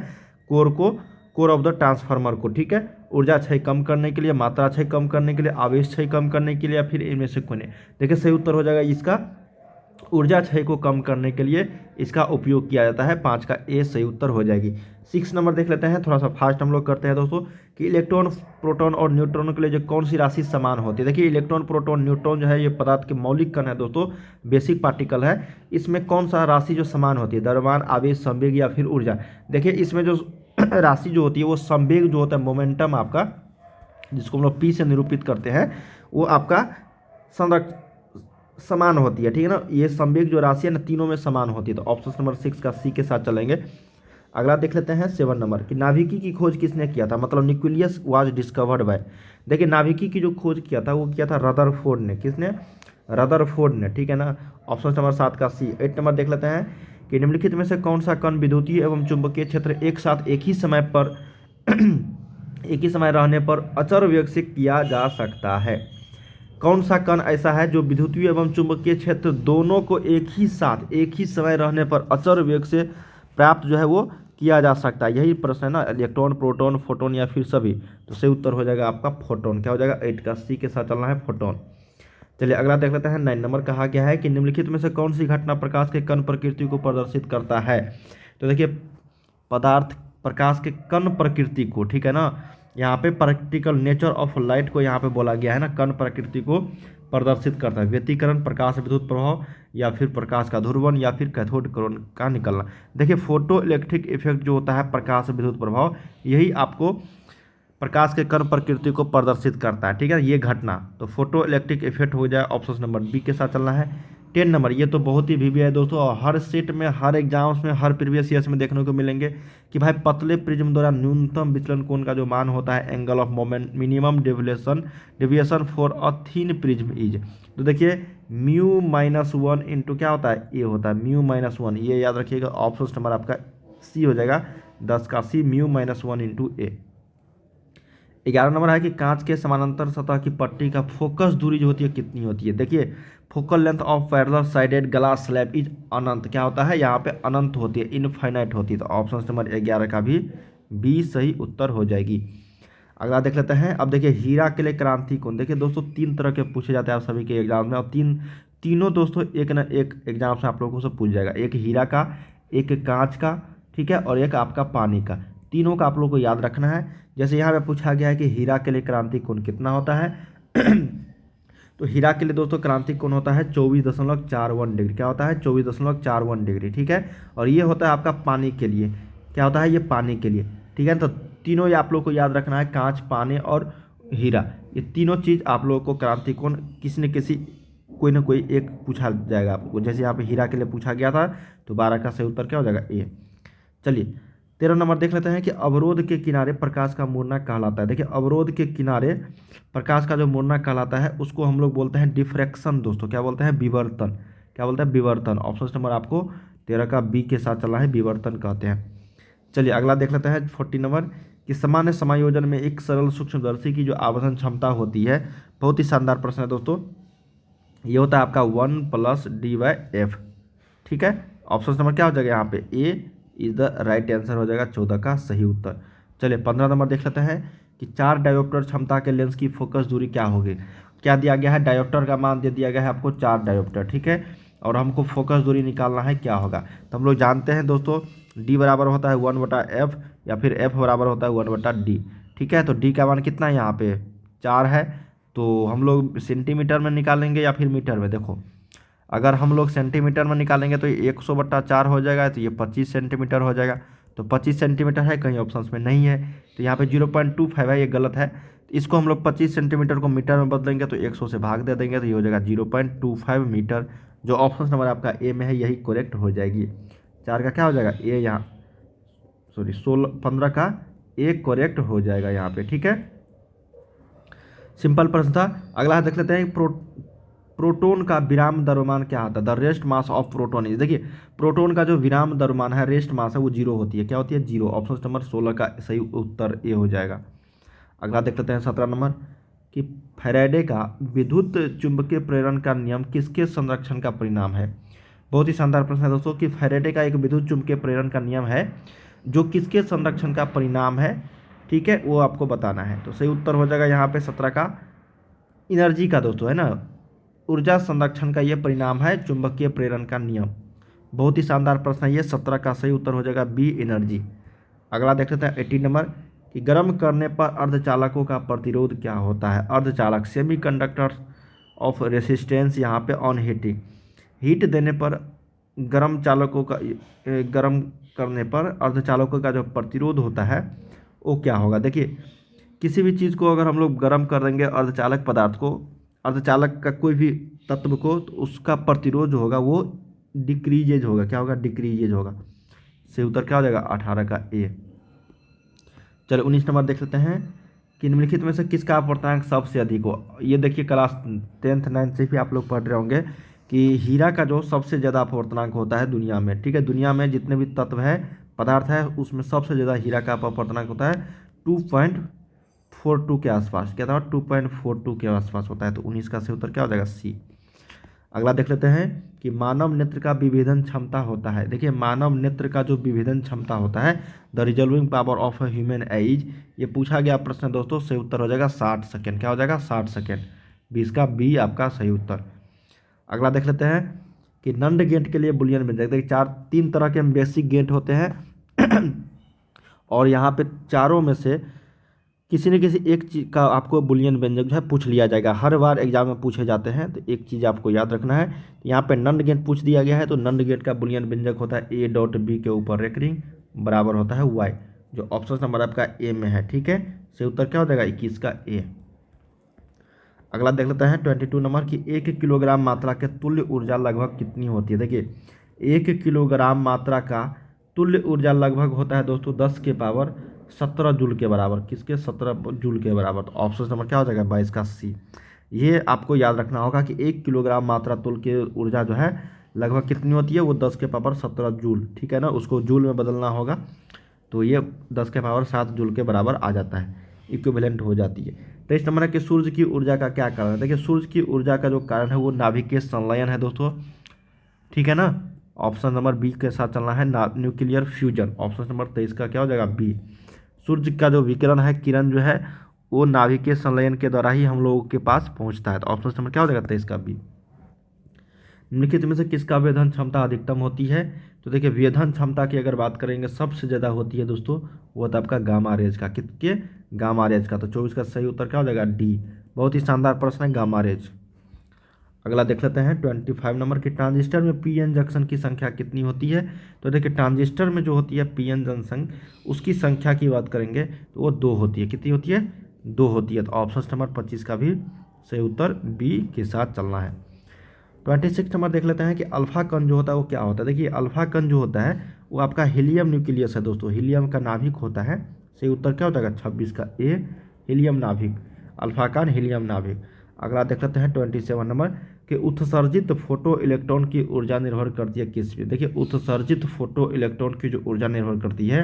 कोर को, कोर ऑफ द ट्रांसफार्मर को, ठीक है। ऊर्जा क्षय कम करने के लिए, मात्रा क्षय कम करने के लिए, आवेश क्षय कम करने के लिए, या फिर इनमें से कोई नहीं। देखिए सही उत्तर हो जाएगा इसका ऊर्जा क्षय को कम करने के लिए इसका उपयोग किया जाता है। 5 का ए सही उत्तर हो जाएगी। 6 नंबर देख लेते हैं, थोड़ा सा फास्ट हम लोग करते हैं दोस्तों, कि इलेक्ट्रॉन, प्रोटॉन और न्यूट्रॉन के लिए जो कौन सी राशि समान होती है। देखिए इलेक्ट्रॉन, प्रोटॉन, न्यूट्रॉन जो है ये पदार्थ के मौलिक कण है दोस्तों, बेसिक पार्टिकल है। इसमें कौन सा राशि जो समान होती है, द्रव्यमान, आवेश, संवेग या फिर ऊर्जा। देखिए इसमें जो राशि जो होती है वो संवेग जो होता है, मोमेंटम आपका, जिसको हम लोग पी से निरूपित करते हैं, वो आपका समान होती है, ठीक है ना। ये संवेग जो राशि है ना तीनों में समान होती है। तो ऑप्शन नंबर 6 का सी के साथ चलेंगे। अगला देख लेते हैं 7 नंबर, कि नाभिकी की खोज किसने किया था, मतलब न्यूक्लियस वाज डिस्कवर्ड बाय। देखिए नाभिकी की जो खोज किया था वो किया था रदरफोर्ड ने। किसने? रदरफोर्ड ने, ठीक है ना। ऑप्शन नंबर 7 का सी। 8 नंबर देख लेते हैं, कि निम्नलिखित में से कौन सा कण विद्युतीय एवं चुंबकीय क्षेत्र एक साथ एक ही समय पर एक ही समय रहने पर अचर वेग से किया जा सकता है। कौन सा कण ऐसा है जो विद्युतीय एवं चुंबकीय क्षेत्र दोनों को एक ही साथ एक ही समय रहने पर अचर वेग से प्राप्त जो है वो किया जा सकता है। यही प्रश्न है ना, इलेक्ट्रॉन, प्रोटॉन, फोटोन या फिर सभी। तो सही उत्तर हो जाएगा आपका फोटोन। क्या हो जाएगा? 8 का सी के साथ चलना है, फोटोन। चलिए अगला देख लेते हैं 9 नंबर। कहा गया है कि निम्नलिखित में से कौन सी घटना प्रकाश के कण प्रकृति को प्रदर्शित करता है। तो देखिए पदार्थ प्रकाश के कण प्रकृति को, ठीक है ना, यहाँ पे प्रैक्टिकल नेचर ऑफ लाइट को यहाँ पे बोला गया है ना, कण प्रकृति को प्रदर्शित करता है। व्यतिकरण, प्रकाश विद्युत प्रभाव या फिर प्रकाश का ध्रुवण या फिर कैथोड किरण का निकलना। देखिए फोटो इलेक्ट्रिक इफेक्ट जो होता है, प्रकाश विद्युत प्रभाव, यही आपको प्रकाश के कण प्रकृति को प्रदर्शित करता है, ठीक है। ये घटना तो फोटो इलेक्ट्रिक इफेक्ट हो जाए। ऑप्शन नंबर बी के साथ चलना है। 10 नंबर, ये तो बहुत ही वीवी है दोस्तों, और हर सेट में, हर एग्जाम्स में, हर प्रीवियस ईयर्स में देखने को मिलेंगे कि भाई पतले प्रिज्म द्वारा न्यूनतम विचलन कोण का जो मान होता है, angle of moment, minimum deviation for a thin prism is. तो देखिए म्यू -1 इंटू क्या होता है, ए होता है म्यू -1, ये याद रखिएगा। ऑप्शन नंबर आपका सी हो जाएगा, 10 का सी, म्यू -1 इंटू ए। 11 नंबर है कि कांच के समानांतर सतह की पट्टी का फोकस दूरी जो होती है कितनी होती है। देखिए focal length of parallel sided glass slab is अनंत। क्या होता है यहाँ पे? अनंत होती है, इनफाइनाइट होती है। तो ऑप्शन नंबर 11 का भी बी सही उत्तर हो जाएगी। अगला देख लेते हैं। अब देखिए हीरा के लिए क्रांति कोण। देखिए दोस्तों 3 तरह के पूछे जाते हैं आप सभी के एग्जाम में, और तीनों दोस्तों एक न एक एग्जाम से आप लोगों से पूछ जाएगा। एक हीरा का, एक कांच का, ठीक है, और एक आपका पानी का। तीनों का आप लोग को याद रखना है। जैसे यहाँ पे पूछा गया है कि हीरा के लिए क्रांति कोण कितना होता है तो हीरा के लिए दोस्तों क्रांति कोण होता है 24.41 डिग्री। क्या होता है? 24.41 डिग्री, ठीक है। और ये होता है आपका पानी के लिए। क्या होता है? ये पानी के लिए, ठीक है। तो तीनों ये आप लोग को याद रखना है, कांच, पानी और हीरा, ये तीनों चीज़ आप लोगों को क्रांति कोण किसी न किसी कोई ना कोई एक पूछा जाएगा आपको। जैसे यहाँ पे हीरा के लिए पूछा गया था, तो 12 का सही उत्तर क्या हो जाएगा? ए। चलिए 13 नंबर देख लेते हैं कि अवरोध के किनारे प्रकाश का मुड़ना कहलाता है। देखिए अवरोध के किनारे प्रकाश का जो मुड़ना कहलाता है उसको हम लोग बोलते हैं डिफ्रैक्शन दोस्तों। क्या बोलते हैं? विवर्तन। क्या बोलते हैं? विवर्तन। ऑप्शन नंबर आपको 13 का बी के साथ चलना है, विवर्तन कहते हैं। चलिए अगला देख लेते हैं 14 नंबर, कि सामान्य समायोजन में एक सरल सूक्ष्मदर्शी की जो आवर्धन क्षमता होती है। बहुत ही शानदार प्रश्न है दोस्तों। ये होता है आपका 1 + d/f, ठीक है। ऑप्शन नंबर क्या हो जाएगा यहाँ पे? ए इज द राइट आंसर हो जाएगा, 14 का सही उत्तर। चलिए 15 नंबर देख लेते हैं, कि 4 डायोप्टर क्षमता के लेंस की फोकस दूरी क्या होगी। क्या दिया गया है? डायोप्टर का मान दे दिया गया है आपको 4 डायोप्टर, ठीक है। और हमको फोकस दूरी निकालना है, क्या होगा। तो हम लोग जानते हैं दोस्तों डी बराबर होता है 1/f, या फिर f बराबर होता है 1/d, ठीक है। तो डी का मान कितना है यहाँ पे? 4 है। तो हम लोग सेंटीमीटर में निकालेंगे या फिर मीटर में। देखो अगर हम लोग सेंटीमीटर में निकालेंगे तो ये 100/4 हो जाएगा, तो ये 25 सेंटीमीटर हो जाएगा। तो 25 सेंटीमीटर है, कहीं ऑप्शंस में नहीं है, तो यहाँ पे 0.25 है, ये गलत है। इसको हम लोग 25 सेंटीमीटर को मीटर में बदलेंगे तो 100 से भाग दे देंगे, तो ये हो जाएगा 0.25 मीटर। जो ऑप्शन नंबर आपका ए में है यही करेक्ट हो जाएगी। 4 का क्या हो जाएगा? ए, यहाँ सॉरी 15 का ए करेक्ट हो जाएगा यहाँ पे, ठीक है। सिंपल प्रश्न था। अगला देख लेते हैं, प्रोटॉन का विराम द्रव्यमान क्या होता है? The rest mass of proton is. देखिए प्रोटॉन का जो विराम द्रव्यमान है, रेस्ट मास है, वो 0 होती है। क्या होती है? 0। ऑप्शन नंबर 16 का सही उत्तर ए हो जाएगा। अगला देख लेते हैं 17 नंबर, कि फैराडे का विद्युत चुंबकीय प्रेरण का नियम किसके संरक्षण का परिणाम है। बहुत ही शानदार प्रश्न है दोस्तों, कि फैराडे का एक विद्युत चुंबकीय प्रेरण का नियम है जो किसके संरक्षण का परिणाम है, ठीक है, वो आपको बताना है। तो सही उत्तर हो जाएगा यहाँ पे 17 का एनर्जी का दोस्तों, है ना। ऊर्जा संरक्षण का ये परिणाम है चुंबकीय प्रेरण का नियम। बहुत ही शानदार प्रश्न है ये। 17 का सही उत्तर हो जाएगा बी, एनर्जी। अगला देख लेते हैं 18 नंबर कि गर्म करने पर अर्धचालकों का प्रतिरोध क्या होता है। अर्धचालक सेमीकंडक्टर्स ऑफ रेसिस्टेंस यहाँ पे ऑन हीटिंग। हीट देने पर गर्म चालकों का गर्म करने पर अर्धचालकों का जो प्रतिरोध होता है वो क्या होगा। देखिए किसी भी चीज़ को अगर हम लोग गर्म कर देंगे, अर्धचालक पदार्थ को, अर्धचालक का कोई भी तत्व को, तो उसका प्रतिरोध जो होगा वो डिक्रीजेज होगा। क्या होगा? डिक्रीजेज होगा। सही उत्तर क्या हो जाएगा? 18 का ए। चलो 19 नंबर देख लेते हैं कि निम्नलिखित में से किसका अपवर्तनांक सबसे अधिक हो। ये देखिए क्लास 10th 9th से भी आप लोग पढ़ रहे होंगे कि हीरा का जो सबसे ज़्यादा अपवर्तनांक होता है दुनिया में। ठीक है, दुनिया में जितने भी तत्व है, पदार्थ है, उसमें सबसे ज़्यादा हीरा का अपवर्तनांक होता है 2.42 के आसपास। क्या था? 2.42 के आसपास होता है। तो 19 का सही उत्तर क्या हो जाएगा? सी। अगला देख लेते हैं कि मानव नेत्र का विभेदन क्षमता होता है। देखिए मानव नेत्र का जो विभेदन क्षमता होता है, the resolving power of a human eyes, ये पूछा गया प्रश्न दोस्तों। सही उत्तर हो जाएगा 60 सेकेंड। क्या हो जाएगा? 60 सेकेंड। 20 का बी आपका सही उत्तर। अगला देख लेते हैं कि नंद गेंट के लिए बुलियन व्यंजक। देखिए 3 तरह के बेसिक गेंट होते हैं और यहाँ पे चारों में से किसी न किसी एक चीज़ का आपको बुलियन व्यंजक जो है पूछ लिया जाएगा। हर बार एग्जाम में पूछे जाते हैं, तो एक चीज़ आपको याद रखना है। यहाँ पे नंद गेंट पूछ दिया गया है, तो नंद गेंट का बुलियन व्यंजक होता है ए डॉट बी के ऊपर रेकरिंग बराबर होता है वाई, जो ऑप्शन नंबर आपका ए में है। ठीक है, सही उत्तर क्या हो जाएगा? 21 का ए। अगला देख लेते हैं 22 नंबर की 1 किलोग्राम मात्रा के तुल्य ऊर्जा लगभग कितनी होती है। देखिए 1 किलोग्राम मात्रा का तुल्य ऊर्जा लगभग होता है दोस्तों 10 के पावर 17 जूल के बराबर। किसके? 17 जूल के बराबर। तो ऑप्शन नंबर क्या हो जाएगा? 22 का सी। ये आपको याद रखना होगा कि 1 किलोग्राम मात्रा तुल्य की ऊर्जा जो है लगभग कितनी होती है, वो 10 के पावर 17 जूल। ठीक है ना, उसको जूल में बदलना होगा, तो ये 10 के पावर 7 जूल के बराबर आ जाता है, इक्विवेलेंट हो जाती है। 23 नंबर है कि सूर्य की ऊर्जा का क्या कारण है। देखिए सूर्य की ऊर्जा का जो कारण है वो नाभिकीय संलयन है दोस्तों। ठीक है ना, ऑप्शन नंबर बी के साथ चलना है, न्यूक्लियर फ्यूजन। ऑप्शन नंबर 23 का क्या हो जाएगा? बी। सूर्य का जो विकिरण है, किरण जो है, वो नाभिकीय संलयन के द्वारा ही हम लोगों के पास पहुंचता है। तो ऑप्शन नंबर क्या हो जाएगा? 23 का बी। निम्नलिखित में से किसका वेधन क्षमता अधिकतम होती है। तो देखिए वेधन क्षमता की अगर बात करेंगे सबसे ज़्यादा होती है दोस्तों, वो तो आपका गामा रेज का। किसके? गामा रेज का। तो 24 का सही उत्तर क्या हो जाएगा? डी। बहुत ही शानदार प्रश्न है गामा रेज। अगला देख लेते हैं 25 नंबर की ट्रांजिस्टर में पी एन जंक्शन की संख्या कितनी होती है। तो देखिए ट्रांजिस्टर में जो होती है पी एन जंक्शन, उसकी संख्या की बात करेंगे तो वो 2 होती है। कितनी होती है? 2 होती है। तो ऑप्शन नंबर 25 का भी सही उत्तर बी के साथ चलना है। 26 नंबर देख लेते हैं कि अल्फा कण जो होता है वो क्या होता है। देखिए अल्फा कण जो होता है वो आपका हीलियम न्यूक्लियस है दोस्तों, हीलियम का नाभिक होता है। सही उत्तर क्या हो जाएगा? 26 का ए, हीलियम नाभिक। अल्फा कण हीलियम नाभिक। अगला देख लेते हैं 27 नंबर कि उत्सर्जित फोटो इलेक्ट्रॉन की ऊर्जा निर्भर करती है किस पे। देखिए उत्सर्जित फोटो इलेक्ट्रॉन की जो ऊर्जा निर्भर करती है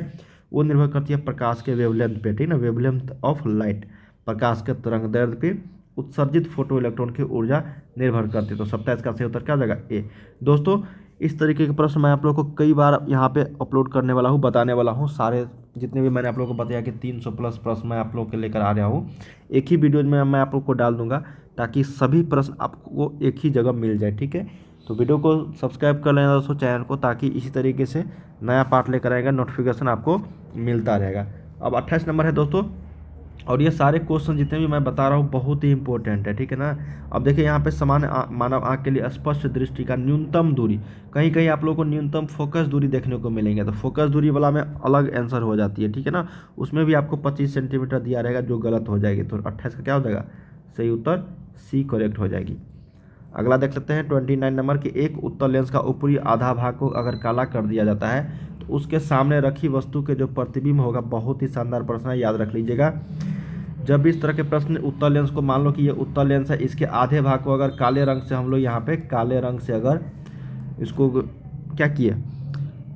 वो निर्भर करती है प्रकाश के वेवलेंथ पे। ठीक है ना, वेवलेंथ ऑफ लाइट, प्रकाश के तरंग दैर्ध्य पे उत्सर्जित फोटो इलेक्ट्रॉन की ऊर्जा निर्भर करती है। तो 27 का सही उत्तर क्या हो जाएगा? ए। दोस्तों इस तरीके के प्रश्न मैं आप लोगों को कई बार यहाँ पे अपलोड करने वाला हूँ, बताने वाला हूँ। सारे जितने भी मैंने आप लोगों को बताया कि 300 प्लस प्रश्न मैं आप लोगों के लेकर आ रहा हूँ, एक ही वीडियो में मैं आप लोग को डाल दूंगा, ताकि सभी प्रश्न आपको एक ही जगह मिल जाए। ठीक है, तो वीडियो को सब्सक्राइब कर लेना दोस्तों चैनल को, ताकि इसी तरीके से नया पार्ट लेकर आएगा, नोटिफिकेशन आपको मिलता रहेगा। अब 28 नंबर है दोस्तों, और ये सारे क्वेश्चन जितने भी मैं बता रहा हूँ बहुत ही इंपॉर्टेंट है। ठीक है ना, अब देखिए यहाँ पे सामान्य मानव आँख के लिए स्पष्ट दृष्टि का न्यूनतम दूरी, कहीं कहीं आप लोगों को न्यूनतम फोकस दूरी देखने को मिलेंगे, तो फोकस दूरी वाला में अलग आंसर हो जाती है। ठीक है ना, उसमें भी आपको 25 सेंटीमीटर दिया रहेगा, जो गलत हो जाएगी। तो 28 का क्या हो जाएगा? सही उत्तर सी करेक्ट हो जाएगी। अगला देख लेते हैं 29 नंबर की एक उत्तल लेंस का ऊपरी आधा भाग को अगर काला कर दिया जाता है तो उसके सामने रखी वस्तु के जो प्रतिबिंब होगा, बहुत ही शानदार प्रश्न है, याद रख लीजिएगा। जब भी इस तरह के प्रश्न उत्तल लेंस को, मान लो कि ये उत्तल लेंस है, इसके आधे भाग को अगर काले रंग से हम लोग यहाँ पे काले रंग से अगर इसको क्या किया,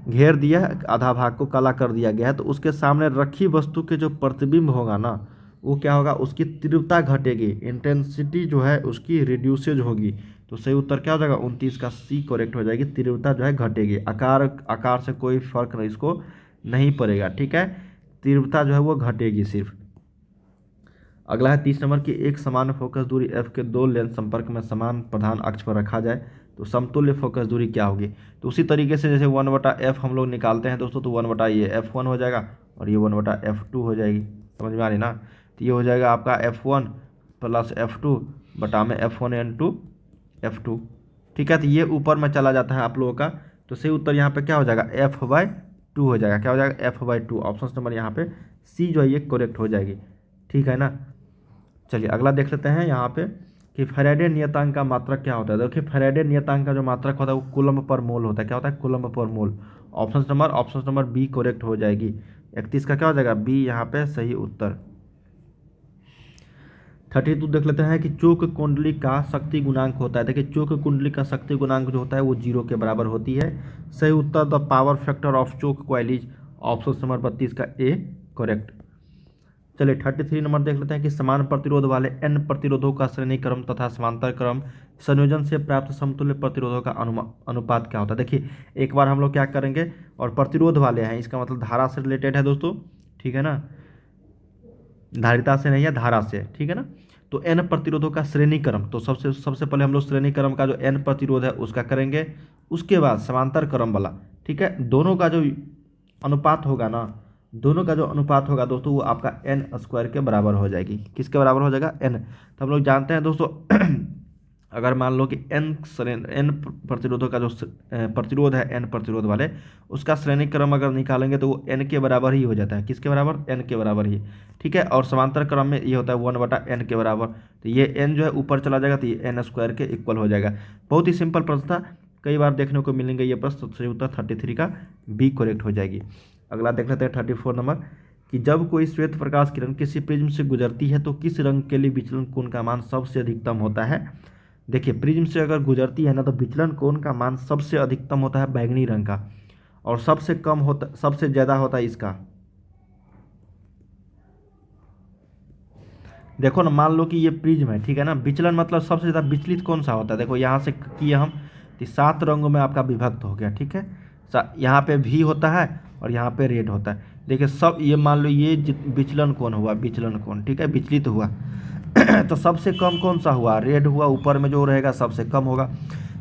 घेर दिया, आधा भाग को काला कर दिया गया है, तो उसके सामने रखी वस्तु के जो प्रतिबिंब होगा ना, वो क्या होगा? उसकी तीव्रता घटेगी, इंटेंसिटी जो है उसकी रिड्यूसेज होगी। तो सही उत्तर क्या हो जाएगा? 29 का सी करेक्ट हो जाएगी। तीव्रता जो है घटेगी, आकार से कोई फर्क नहीं इसको नहीं पड़ेगा। ठीक है, तीव्रता जो है वो घटेगी सिर्फ। अगला है 30 नंबर की एक समान फोकस दूरी f के दो लेंस संपर्क में समान प्रधान अक्ष पर रखा जाए तो समतुल्य फोकस दूरी क्या होगी। तो उसी तरीके से जैसे 1/f हम लोग निकालते हैं दोस्तों, तो 1 ये f1 हो जाएगा और ये 1/f2 हो जाएगी। समझ में आ रही ना। तो ये हो जाएगा आपका f1 प्लस f2 बटा में f1 इंटू f2। ठीक है, तो ये ऊपर में चला जाता है आप लोगों का, तो सही उत्तर यहाँ पे क्या हो जाएगा f/2 हो जाएगा। क्या हो जाएगा f/2। ऑप्शन नंबर यहाँ पे सी जो है ये करेक्ट हो जाएगी। ठीक है ना। चलिए अगला देख लेते हैं यहाँ पे कि फैराडे नियतांक का मात्रक क्या होता है। देखिए फैराडे नियतांक का जो मात्रक होता है वो कूलम्ब पर मोल होता है। क्या होता है कूलम्ब पर मोल। ऑप्शन नंबर बी करेक्ट हो जाएगी। 31 का क्या हो जाएगा बी यहाँ पे सही उत्तर। 32 देख लेते हैं कि चोक कुंडली का शक्ति गुणांक होता है। देखिए चोक कुंडली का शक्ति गुणांक जो होता है वो 0 के बराबर होती है। सही उत्तर the power factor of choke coil is option number 32 का ए करेक्ट। चलिए 33 नंबर देख लेते हैं कि समान प्रतिरोध वाले n प्रतिरोधों का श्रेणी क्रम तथा समांतर क्रम संयोजन से प्राप्त समतुल्य प्रतिरोधों का अनुपात क्या होता है। देखिए एक बार हम लोग क्या करेंगे, और प्रतिरोध वाले हैं इसका मतलब धारा से रिलेटेड है दोस्तों। ठीक है ना, धारिता से नहीं है, धारा से। ठीक है ना। तो n प्रतिरोधों का श्रेणी क्रम, तो सबसे पहले हम लोग श्रेणी क्रम का जो n प्रतिरोध है उसका करेंगे, उसके बाद समांतर क्रम वाला। ठीक है, दोनों का जो अनुपात होगा ना, दोनों का जो अनुपात होगा दोस्तों वो आपका n² के बराबर हो जाएगी। किसके बराबर हो जाएगा n। तो हम लोग जानते हैं दोस्तों अगर मान लो कि n प्रतिरोधों का जो प्रतिरोध है n प्रतिरोध वाले, उसका श्रेणी क्रम अगर निकालेंगे तो वो n के बराबर ही हो जाता है। किसके बराबर n के बराबर ही। ठीक है, और समांतर क्रम में ये होता है 1/n के बराबर। तो ये n जो है ऊपर चला जाएगा तो ये n² के इक्वल हो जाएगा। बहुत ही सिंपल प्रश्न था, कई बार देखने को मिलेंगे ये प्रश्न। सही उत्तर 33 का बी करेक्ट हो जाएगी। अगला देख लेते हैं 34 नंबर कि जब कोई श्वेत प्रकाश किरण किसी प्रिज्म से गुजरती है तो किस रंग के लिए विचलन कोण का मान सबसे अधिकतम होता है। देखिए प्रिज्म से अगर गुजरती है ना तो विचलन कोण का मान सबसे अधिकतम होता है बैगनी रंग का, और सबसे कम होता, सबसे ज़्यादा होता है इसका। देखो ना, मान लो कि ये प्रिज्म है। ठीक है ना, विचलन मतलब सबसे ज़्यादा विचलित कौन सा होता है। देखो यहाँ से किए हम तो 7 रंगों में आपका विभक्त हो गया। ठीक है, यहाँ पे भी होता है और यहाँ पे रेड होता है। देखिए सब ये मान लो ये विचलन कोण हुआ, विचलन कोण। ठीक है, विचलित हुआ तो सबसे कम कौन सा हुआ, रेड हुआ। ऊपर में जो रहेगा सबसे कम होगा।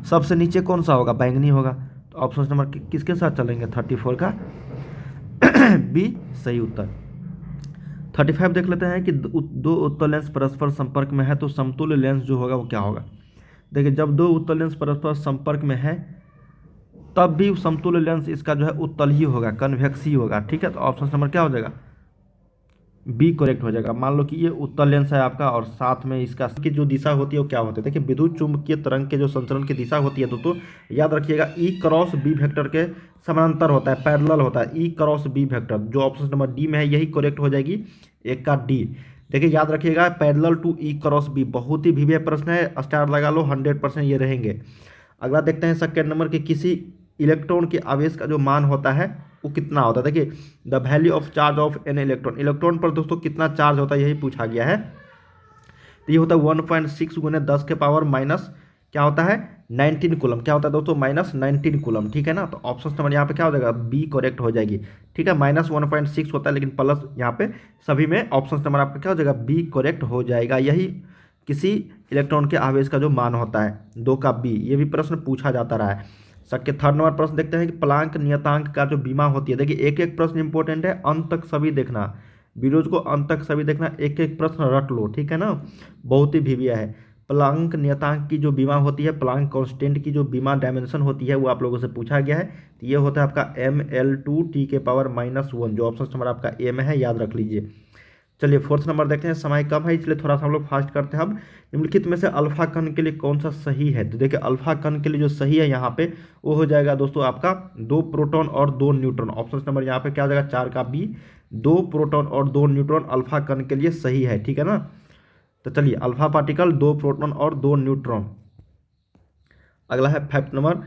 सबसे नीचे कौन सा होगा, बैंगनी होगा। तो ऑप्शन नंबर किसके साथ चलेंगे 34 का बी सही उत्तर। 35 देख लेते हैं कि दो उत्तल लेंस परस्पर संपर्क में है तो समतुल्य लेंस जो होगा वो क्या होगा। देखिए जब दो उत्तल लेंस परस्पर संपर्क में है तब भी समतुल्य लेंस इसका जो है उत्तल ही होगा, कन्वेक्स ही होगा। ठीक है, तो ऑप्शन नंबर क्या हो जाएगा बी करेक्ट हो जाएगा। मान लो कि ये उत्तल लेंस है आपका और साथ में इसका की जो दिशा होती है वो क्या होती है। देखिए विद्युत चुंबकीय तरंग के जो संचरण की दिशा होती है दोस्तों याद रखिएगा ई क्रॉस बी वेक्टर के समानांतर होता है, पैरेलल होता है। ई क्रॉस बी वेक्टर जो ऑप्शन नंबर डी में है यही करेक्ट हो जाएगी, एक का डी। देखिए याद रखिएगा parallel to E cross B, बहुत ही भिन्न प्रश्न है, स्टार लगा लो 100% ये रहेंगे। अगला देखते हैं सेकेंड नंबर के किसी इलेक्ट्रॉन के आवेश का जो मान होता है वो कितना होता है। देखिए the value of charge of an electron, electron पर दोस्तों कितना चार्ज होता है यही पूछा गया है। तो ये होता है 1.6 गुने 10 के पावर माइनस क्या होता है 19 कूलम। क्या होता है दोस्तों -19 कूलम। ठीक है ना, तो ऑप्शन नंबर यहाँ पे क्या हो जाएगा बी करेक्ट हो जाएगी। ठीक है, -1.6 होता है लेकिन प्लस यहाँ पे सभी में ऑप्शन नंबर आपका क्या हो जाएगा बी करेक्ट हो जाएगा। यही किसी इलेक्ट्रॉन के आवेश का जो मान होता है, 2 का बी। ये भी प्रश्न पूछा जाता रहा है। सबके थर्ड नंबर प्रश्न देखते हैं कि प्लांक नियतांक का जो बीमा होती है। देखिए एक एक प्रश्न इंपॉर्टेंट है, अंत तक सभी देखना, वीडियोज को अंत तक सभी देखना, एक एक प्रश्न रट लो। ठीक है ना, बहुत ही भिविया है। प्लांक नियतांक की जो बीमा होती है, प्लांक कांस्टेंट की जो बीमा डायमेंशन होती है वो आप लोगों से पूछा गया है। तो ये होता है आपका ml2 t के पावर -1 जो ऑप्शन नंबर आपका ए में है, याद रख लीजिए। चलिए फोर्थ नंबर देखते हैं, समय कम है इसलिए थोड़ा सा हम लोग फास्ट करते हैं। अब निम्नलिखित में से अल्फा कण के लिए कौन सा सही है। तो देखिए अल्फा कण के लिए जो सही है यहाँ पे वो हो जाएगा दोस्तों आपका 2 प्रोटॉन और 2 न्यूट्रॉन। ऑप्शन नंबर यहाँ पे क्या हो जाएगा 4 का बी, 2 प्रोटॉन और 2 न्यूट्रॉन अल्फा कण के लिए सही है। ठीक है ना, तो चलिए अल्फा पार्टिकल 2 प्रोटॉन और 2 न्यूट्रॉन। अगला है 5 नंबर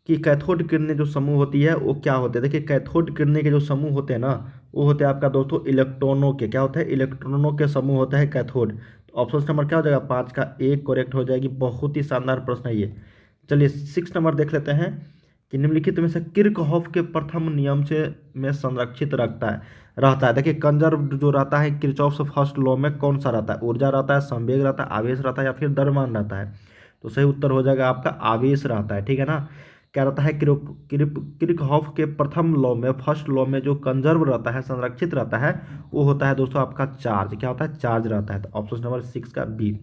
कि कैथोड किरणें जो समूह होती है वो क्या होते हैं। देखिए कैथोड किरणें के जो समूह होते हैं ना वो होते हैं आपका दोस्तों इलेक्ट्रॉनों के, क्या होता है इलेक्ट्रॉनों के समूह होता है कैथोड। तो ऑप्शन नंबर क्या हो जाएगा 5 का 1 करेक्ट हो जाएगी। बहुत ही शानदार प्रश्न है ये। चलिए 6 नंबर देख लेते हैं कि निम्नलिखित में से किर्चहॉफ के प्रथम नियम से में संरक्षित रहता है। देखिए कंजर्व जो रहता है किर्चहॉफ से फर्स्ट लॉ में कौन सा रहता है, ऊर्जा रहता है, संवेग रहता है, आवेश रहता है या फिर द्रव्यमान रहता है। तो सही उत्तर हो जाएगा आपका आवेश रहता है, ठीक है ना। क्या रहता है किर्चहॉफ के प्रथम लॉ में फर्स्ट लॉ में जो कंजर्व रहता है संरक्षित रहता है वो होता है दोस्तों आपका चार्ज। क्या होता है, चार्ज रहता है। तो ऑप्शन नंबर 6 का बी।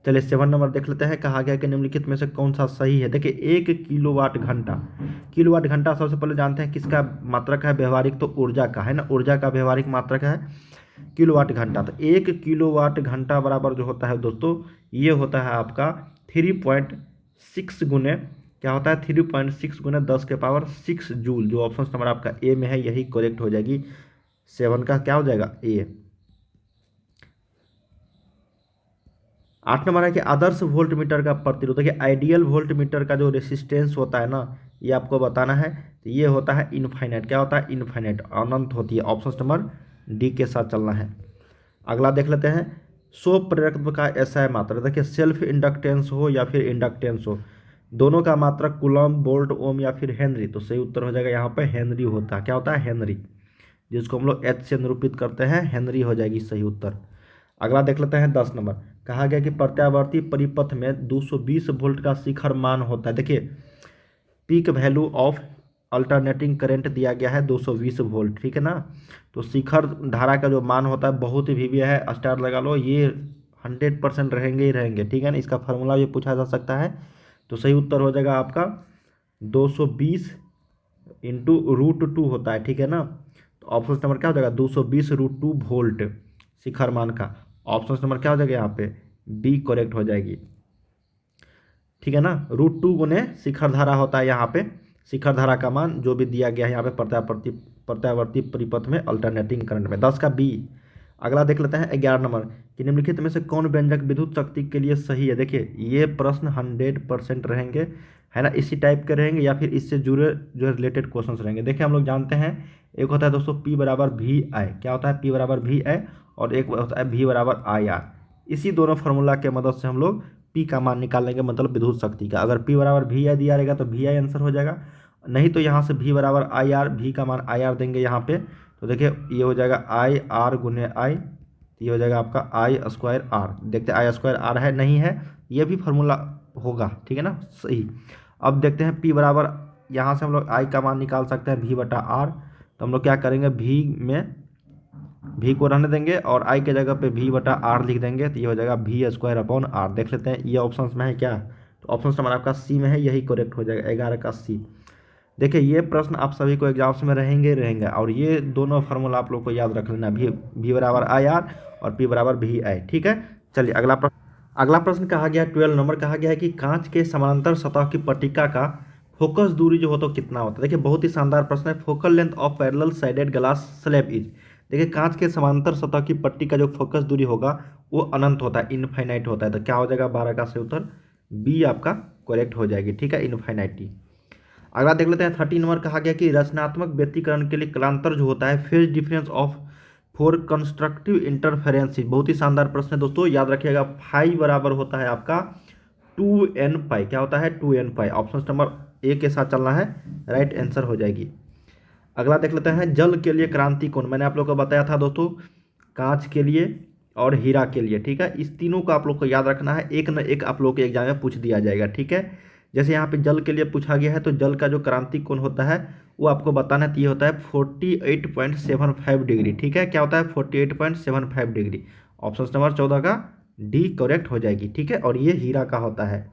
चलिए 7 नंबर देख लेते हैं। कहा गया कि निम्नलिखित में से कौन सा सही है। देखिए 1 किलोवाट घंटा सबसे पहले जानते हैं किसका मात्रक है, व्यवहारिक तो ऊर्जा का है ना, ऊर्जा का व्यवहारिक मात्रक है किलोवाट घंटा। तो 1 किलोवाट घंटा बराबर जो होता है दोस्तों ये होता है आपका 3.6 गुने क्या होता है 3.6 गुने 10⁻6 जूल। जो ऑप्शन नंबर आपका ए में है यही करेक्ट हो जाएगी। 7 का क्या हो जाएगा ए। 8 नंबर है कि आदर्श वोल्ट मीटर का प्रतिरोध, देखिए आइडियल वोल्ट मीटर का जो रेसिस्टेंस होता है ना ये आपको बताना है। तो ये होता है इनफाइनाइट। क्या होता है, इनफाइनाइट, अनंत होती है। ऑप्शन नंबर डी के साथ चलना है। अगला देख लेते हैं। सो प्रेरकत्व का एसआई मात्रा, देखिए सेल्फ इंडक्टेंस हो या फिर इंडक्टेंस हो दोनों का मात्रक कूलम, वोल्ट, ओम या फिर हेनरी। तो सही उत्तर हो जाएगा यहाँ पे हेनरी होता है। क्या होता है, हेनरी, जिसको हम लोग एच से निरूपित करते हैं, हेनरी हो जाएगी सही उत्तर। अगला देख लेते हैं 10 नंबर। कहा गया कि प्रत्यावर्ती परिपथ में 220 वोल्ट का शिखर मान होता है। देखिए peak value of alternating current दिया गया है 220 वोल्ट, ठीक है ना। तो शिखर धारा का जो मान होता है बहुत ही वीवी है, स्टार लगा लो, ये 100% रहेंगे ही रहेंगे, ठीक है ना। इसका फॉर्मूला भी पूछा जा सकता है। तो सही उत्तर हो जाएगा आपका 220 इंटू √2 होता है, ठीक है ना। तो ऑप्शन नंबर क्या हो जाएगा 220 √2 वोल्ट शिखर मान का। ऑप्शन नंबर क्या हो जाएगा यहाँ पे बी करेक्ट हो जाएगी, ठीक है ना। √2 गुने शिखर धारा होता है यहाँ पे, शिखर धारा का मान जो भी दिया गया है यहाँ पे प्रत्यावर्ती परिपथ में अल्टरनेटिंग करंट में। 10 का बी। अगला देख लेते हैं 11 नंबर कि निम्नलिखित में से कौन व्यंजक विद्युत शक्ति के लिए सही है। देखिए ये प्रश्न 100% रहेंगे, है ना, इसी टाइप के रहेंगे या फिर इससे जुड़े जो रिलेटेड क्वेश्चंस रहेंगे। देखिए हम लोग जानते हैं एक होता है दोस्तों P बराबर वी आई, क्या होता है P बराबर वी आई, और एक होता है V बराबर आई आर। इसी दोनों फार्मूला के मदद से हम लोग P का मान निकाल लेंगे, मतलब विद्युत शक्ति का। अगर P बराबर वी आई दिया रहेगा तो वी आई आंसर हो जाएगा, नहीं तो यहाँ से V बराबर आई आर, V का मान आई आर देंगे यहाँ पे। तो देखिए ये हो जाएगा आई आर गुने आई, ये हो जाएगा आपका आई स्क्वायर आर। देखते हैं आई स्क्वायर आर है नहीं है, ये भी फार्मूला होगा, ठीक है ना, सही। अब देखते हैं P बराबर, यहाँ से हम लोग आई का मान निकाल सकते हैं V बटा आर। तो हम लोग क्या करेंगे V को रहने देंगे और आई के जगह पे V बटा आर लिख देंगे। तो ये हो जाएगा V² आर। देख लेते हैं ये ऑप्शन में है क्या। तो ऑप्शन नंबर आपका सी में है, यही करेक्ट हो जाएगा 11 का सी। देखिए ये प्रश्न आप सभी को एग्जाम्स में रहेंगे और ये दोनों फार्मूला आप लोग को याद रख लेना, V बराबर आई आर और P बराबर वी आई, ठीक है। चलिए अगला प्रश्न कहा गया 12 नंबर। कहा गया है कि कांच के समानांतर सतह की पट्टिका का फोकस दूरी जो हो तो कितना होता है। देखिए बहुत ही शानदार प्रश्न है। Focal length of parallel sided glass slab is, देखिए कांच के समांतर सतह की पट्टी का जो फोकस दूरी होगा वो अनंत होता है, इनफाइनाइट होता है। तो क्या हो जाएगा 12 का सही उत्तर बी आपका करेक्ट हो जाएगी, ठीक है, इनफाइनाइटी। अगला देख लेते हैं 13 नंबर। कहा गया कि रचनात्मक व्यतिकरण के लिए कलांतर जो होता है phase difference of for constructive interference. बहुत ही शानदार प्रश्न है दोस्तों, याद रखिएगा। फाई बराबर होता है आपका 2n पाई। क्या होता है 2n pi. Option number A के साथ चलना है, राइट आंसर हो जाएगी। अगला देख लेते हैं जल के लिए क्रांति कोण। मैंने आप लोग को बताया था दोस्तों कांच के लिए और हीरा के लिए, ठीक है। इस तीनों को आप लोग को याद रखना है, एक न एक आप लोग के एग्जाम में पूछ दिया जाएगा, ठीक है। जैसे यहाँ पे जल के लिए पूछा गया है तो जल का जो क्रांति कोण होता है वो आपको बताना है। तो ये होता है 48.75 डिग्री, ठीक है। क्या होता है 48.75 डिग्री। ऑप्शन नंबर 14 का डी करेक्ट हो जाएगी, ठीक है। और ये हीरा का होता है।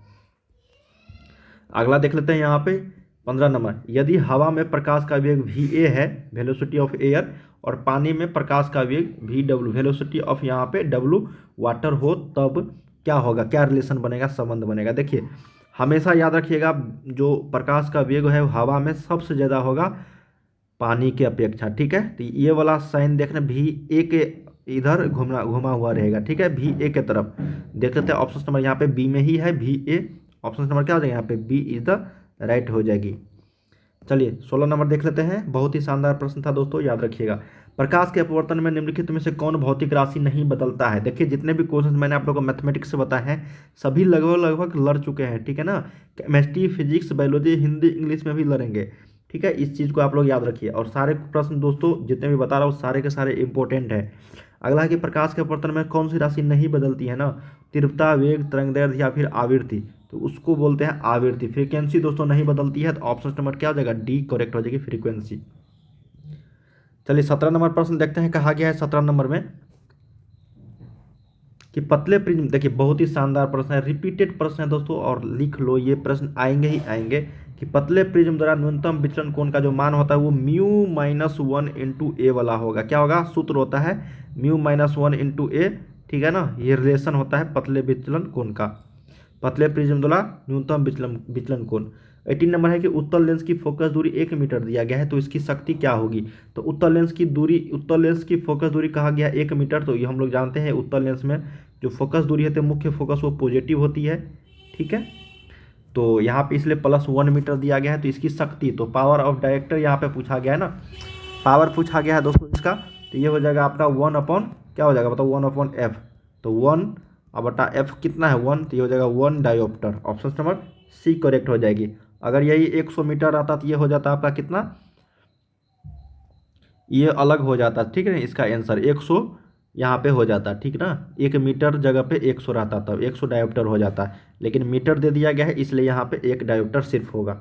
अगला देख लेते हैं यहाँ पे 15 नंबर। यदि हवा में प्रकाश का वेग va है, वेलोसिटी ऑफ एयर, और पानी में प्रकाश का वेग vw, वेलोसिटी ऑफ यहाँ पे w वाटर हो, तब क्या होगा, क्या रिलेशन बनेगा, संबंध बनेगा। देखिए हमेशा याद रखिएगा जो प्रकाश का वेग है हवा में सबसे ज़्यादा होगा पानी के अपेक्षा, ठीक है। तो ये वाला साइन देखना va के इधर घुमा हुआ रहेगा, ठीक है, va के तरफ। देख लेते हैं ऑप्शन नंबर यहाँ पे बी में ही है va। ऑप्शन नंबर क्या हो जाएगा यहाँ पे बी इज द राइट हो जाएगी। चलिए 16 नंबर देख लेते हैं। बहुत ही शानदार प्रश्न था दोस्तों, याद रखिएगा। प्रकाश के अपवर्तन में निम्नलिखित में से कौन भौतिक राशि नहीं बदलता है। देखिए जितने भी क्वेश्चन मैंने आप लोगों को मैथमेटिक्स से बताए हैं सभी लगभग लगभग लड़ चुके हैं, ठीक है ना। Chemistry, physics, biology, Hindi, English में भी लड़ेंगे, ठीक है। इस चीज़ को आप लोग याद रखिए। और सारे प्रश्न दोस्तों जितने भी बता रहा हूँ सारे के सारे इंपॉर्टेंट है। अगला है कि प्रकाश के अपवर्तन में कौन सी राशि नहीं बदलती है ना, तीव्रता, वेग, तरंगदैर्घ्य या फिर आवृत्ति, तो उसको बोलते हैं आवृत्ति। फ्रीक्वेंसी दोस्तों नहीं बदलती है, तो ऑप्शन नंबर क्या हो जाएगा, डी करेक्ट हो जाएगी, फ्रीक्वेंसी। चलिए 17 नंबर प्रश्न देखते हैं, कहा गया है 17 नंबर में कि पतले प्रिज्म, देखिए बहुत ही शानदार प्रश्न है, रिपीटेड प्रश्न है दोस्तों, और लिख लो ये प्रश्न आएंगे ही आएंगे कि पतले प्रिज्म द्वारा न्यूनतम विचलन कोण का जो मान होता है वो μ-1 × a वाला होगा। क्या होगा, सूत्र होता है μ-1 × a, ठीक है ना। ये रिलेशन होता है पतले विचलन कोण का, पतले प्रिज्म द्वारा न्यूनतम विचलन कोण। 18 नंबर है कि उत्तल लेंस की फोकस दूरी 1 मीटर दिया गया है, तो इसकी शक्ति क्या होगी। तो उत्तल लेंस की फोकस दूरी कहा गया 1 मीटर, तो ये हम लोग जानते हैं उत्तल लेंस में जो फोकस दूरी है तो मुख्य फोकस वो पॉजिटिव होती है, ठीक है। तो यहाँ पे इसलिए +1 मीटर दिया गया है। तो इसकी शक्ति, तो पावर ऑफ डायरेक्टर यहाँ पे पूछा गया है ना, पावर पूछा गया है दोस्तों इसका, तो ये हो जाएगा आपका 1 क्या हो जाएगा बताओ, 1/f। तो 1/f कितना है 1, तो ये हो जाएगा 1 dioptre. Option number C correct हो जाएगी। अगर यही 100 मीटर आता तो ये हो जाता आपका कितना, ये अलग हो जाता, ठीक है ना। इसका आंसर 100 यहाँ पे हो जाता, ठीक ना। 1 मीटर जगह पे 100 रहता, तब 100 डायोप्टर हो जाता, लेकिन मीटर दे दिया गया है इसलिए यहाँ पे 1 डायोप्टर सिर्फ होगा।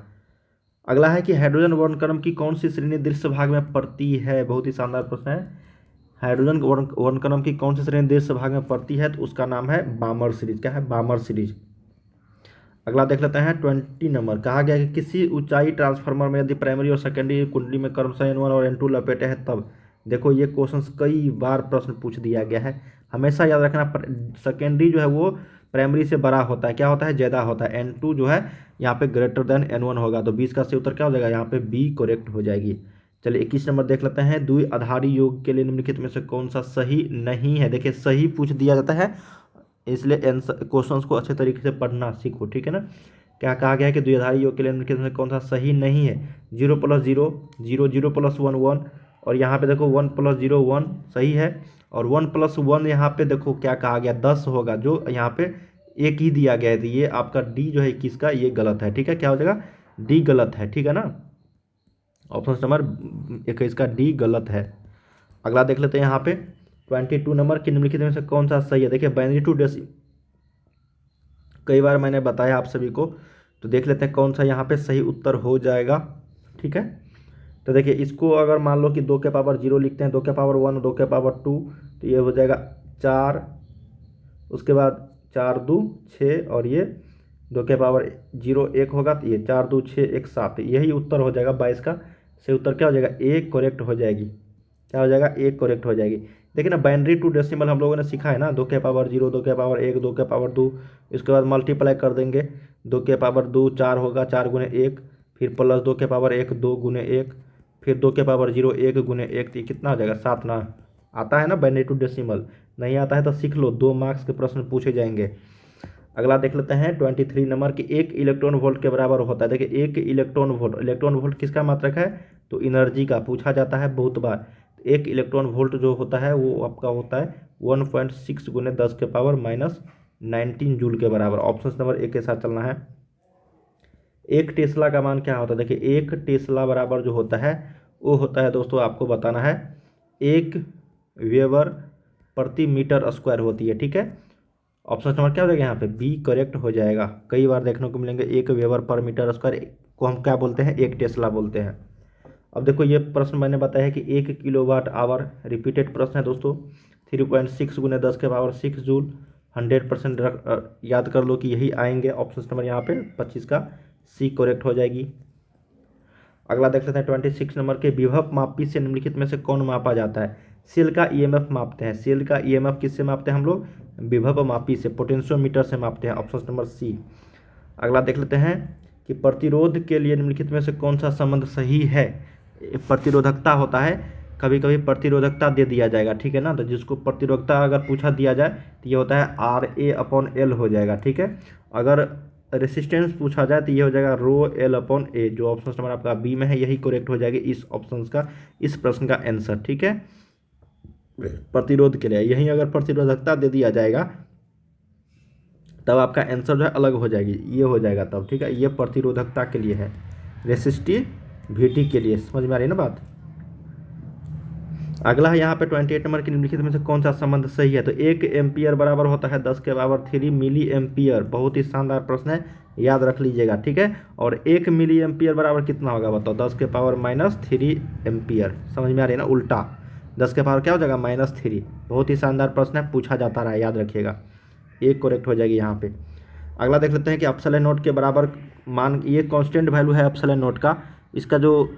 अगला है कि हाइड्रोजन वर्णक्रम की कौन सी श्रेणी दृश्य भाग में पड़ती है। बहुत ही शानदार प्रश्न है। हाइड्रोजन वर्णक्रम की कौन सी श्रेणी दृश्य भाग में पड़ती है, तो उसका नाम है बामर सीरीज। क्या है, बामर सीरीज। अगला देख लेते हैं 20 नंबर, कहा गया कि किसी ऊंचाई ट्रांसफार्मर में यदि प्राइमरी और सेकेंडरी कुंडली में क्रमशः N1 और N2 लपेटे हैं तब। देखो ये क्वेश्चन कई बार प्रश्न पूछ दिया गया है, हमेशा याद रखना। सेकेंडरी जो है वो प्राइमरी से बड़ा होता है, क्या होता है, ज़्यादा होता है। N2 जो है यहाँ पे ग्रेटर देन N1 होगा, तो 20 का सही उत्तर क्या हो जाएगा, यहाँ पे बी करेक्ट हो जाएगी। चलिए 21 नंबर देख लेते हैं, द्विआधारी योग के लिए निम्नलिखित में से कौन सा सही नहीं है। देखिए सही पूछ दिया जाता है, इसलिए आंसर क्वेश्चंस को अच्छे तरीके से पढ़ना सीखो, ठीक है ना। क्या कहा गया है कि द्विआधारी योग के लिए निम्नलिखित में से कौन सा सही नहीं है। 0 + 0 0, 0 + 1 1, और यहाँ पे देखो 1 + 0 1 सही है, और 1 + 1 यहाँ पे देखो क्या कहा गया 10 होगा, जो यहाँ पे एक ही दिया गया है, तो ये आपका डी जो है 21 का ये गलत है, ठीक है। क्या हो जाएगा, डी गलत है, ठीक है ना। ऑप्शन नंबर 21 का डी गलत है। अगला देख लेते हैं यहाँ पे 22 नंबर की निम्नलिखित में से कौन सा सही है। देखिए बाइनरी टू डेसिमल कई बार मैंने बताया आप सभी को, तो देख लेते हैं कौन सा यहाँ पे सही उत्तर हो जाएगा, ठीक है। तो देखिए इसको अगर मान लो कि 2 के पावर 0 लिखते हैं, 2 के पावर 1, 2 के पावर 2, तो ये हो जाएगा 4, उसके बाद 4 2 6, और ये 2 के पावर 0 1 होगा, तो ये 4 2 6 1 7, यही उत्तर हो जाएगा 22 का सही उत्तर। क्या हो जाएगा, एक करेक्ट हो जाएगी। क्या हो जाएगा, एक करेक्ट हो जाएगी। देखिए ना बाइनरी टू डेसिमल हम लोगों ने सीखा है ना, 2 के पावर 0, 2 के पावर 1, 2 के पावर 2, इसके बाद मल्टीप्लाई कर देंगे, 2 के पावर 2 4 होगा, 4 × 1, फिर प्लस 2 के पावर 1 2 × 1, फिर 2 के पावर 0 1 × 1, तो कितना हो जाएगा 7 ना। आता है ना बाइनरी टू डेसिमल, नहीं आता है तो सीख लो, 2 मार्क्स के प्रश्न पूछे जाएंगे। अगला देख लेते हैं 23 नंबर की 1 इलेक्ट्रॉन वोल्ट के बराबर होता है। देखिए 1 इलेक्ट्रॉन वोल्ट किसका मात्रक है, तो एनर्जी का पूछा जाता है बहुत बार। 1 इलेक्ट्रॉन वोल्ट जो होता है वो आपका होता है 1.6 × 10⁻⁻19 जूल के बराबर। ऑप्शन नंबर 1 के साथ चलना है। 1 टेस्ला का मान क्या होता है। देखिए 1 टेस्ला बराबर जो होता है वो होता है दोस्तों, आपको बताना है 1 वेबर प्रति मीटर स्क्वायर होती है, ठीक है। ऑप्शन नंबर क्या हो जाएगा यहाँ पे, बी करेक्ट हो जाएगा। कई बार देखने को मिलेंगे 1 वेबर पर मीटर स्क्वायर को हम क्या बोलते हैं, 1 टेस्ला बोलते हैं। अब देखो ये प्रश्न मैंने बताया है कि 1 किलोवाट आवर, रिपीटेड प्रश्न है दोस्तों। 3.6 × 10⁻6 जूल, 100% याद कर लो कि यही आएंगे। ऑप्शन नंबर यहाँ पे 25 का सी करेक्ट हो जाएगी। अगला देख लेते हैं 26 नंबर के, विभव मापी से निम्नलिखित में से कौन मापा जाता है। सेल का ईएमएफ मापते हैं, सेल का ईएमएफ किससे मापते हैं हम लोग, विभव मापी से, पोटेंशियोमीटर से मापते हैं। Option number C. अगला देख लेते हैं कि प्रतिरोध के लिए निम्नलिखित में से कौन सा संबंध सही है। प्रतिरोधकता होता है, कभी कभी प्रतिरोधकता दे दिया जाएगा, ठीक है ना। तो जिसको प्रतिरोधकता अगर पूछा दिया जाए तो ये होता है RA/L हो जाएगा, ठीक है। अगर रेसिस्टेंस पूछा जाए तो ये हो जाएगा ρL/A, जो ऑप्शन नंबर आपका बी में है यही करेक्ट हो जाएगी इस ऑप्शन का, इस प्रश्न का आंसर, ठीक है। प्रतिरोध के लिए। यहीं अगर प्रतिरोधकता दे दिया जाएगा तब आपका आंसर जो है अलग हो जाएगी, ये हो जाएगा तब, ठीक है। ये प्रतिरोधकता के लिए है, रेसिस्टिविटी के लिए। समझ में आ रही है ना बात। अगला है यहाँ पे 28 नंबर की निम्नलिखित में से कौन सा संबंध सही है। तो 1 एम्पियर बराबर होता है 10 के पावर 3 मिली एम्पियर। बहुत ही शानदार प्रश्न है, याद रख लीजिएगा, ठीक है। और 1 मिली एम्पियर बराबर कितना होगा बताओ, 10 के पावर -3 एम्पियर। समझ में आ रही है ना, उल्टा 10 के पावर क्या हो जाएगा -3। बहुत ही शानदार प्रश्न है, पूछा जाता रहा है, याद रखिएगा। एक करेक्ट हो जाएगी यहाँ पे। अगला देख लेते हैं कि एप्सिलॉन नॉट के बराबर मान, ये कांस्टेंट वैल्यू है एप्सिलॉन नॉट का, इसका जो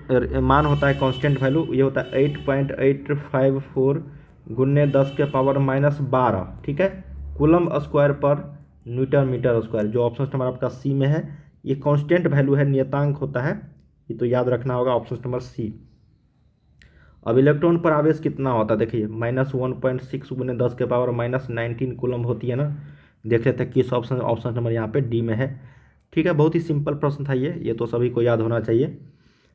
मान होता है कांस्टेंट वैल्यू ये होता है 8.854 गुने 10 के पावर -12, ठीक है, कूलम स्क्वायर पर न्यूटन मीटर स्क्वायर। जो ऑप्शन नंबर आपका सी में है, ये कांस्टेंट वैल्यू है, नियतांक होता है, ये तो याद रखना होगा, ऑप्शन नंबर सी। अब इलेक्ट्रॉन पर आवेश कितना होता है, देखिए -1.6 गुने 10 के पावर -19 कूलम होती है ना। देख लेते हैं किस ऑप्शन नंबर यहाँ पे डी में है, ठीक है। बहुत ही सिंपल प्रश्न था ये तो सभी को याद होना चाहिए।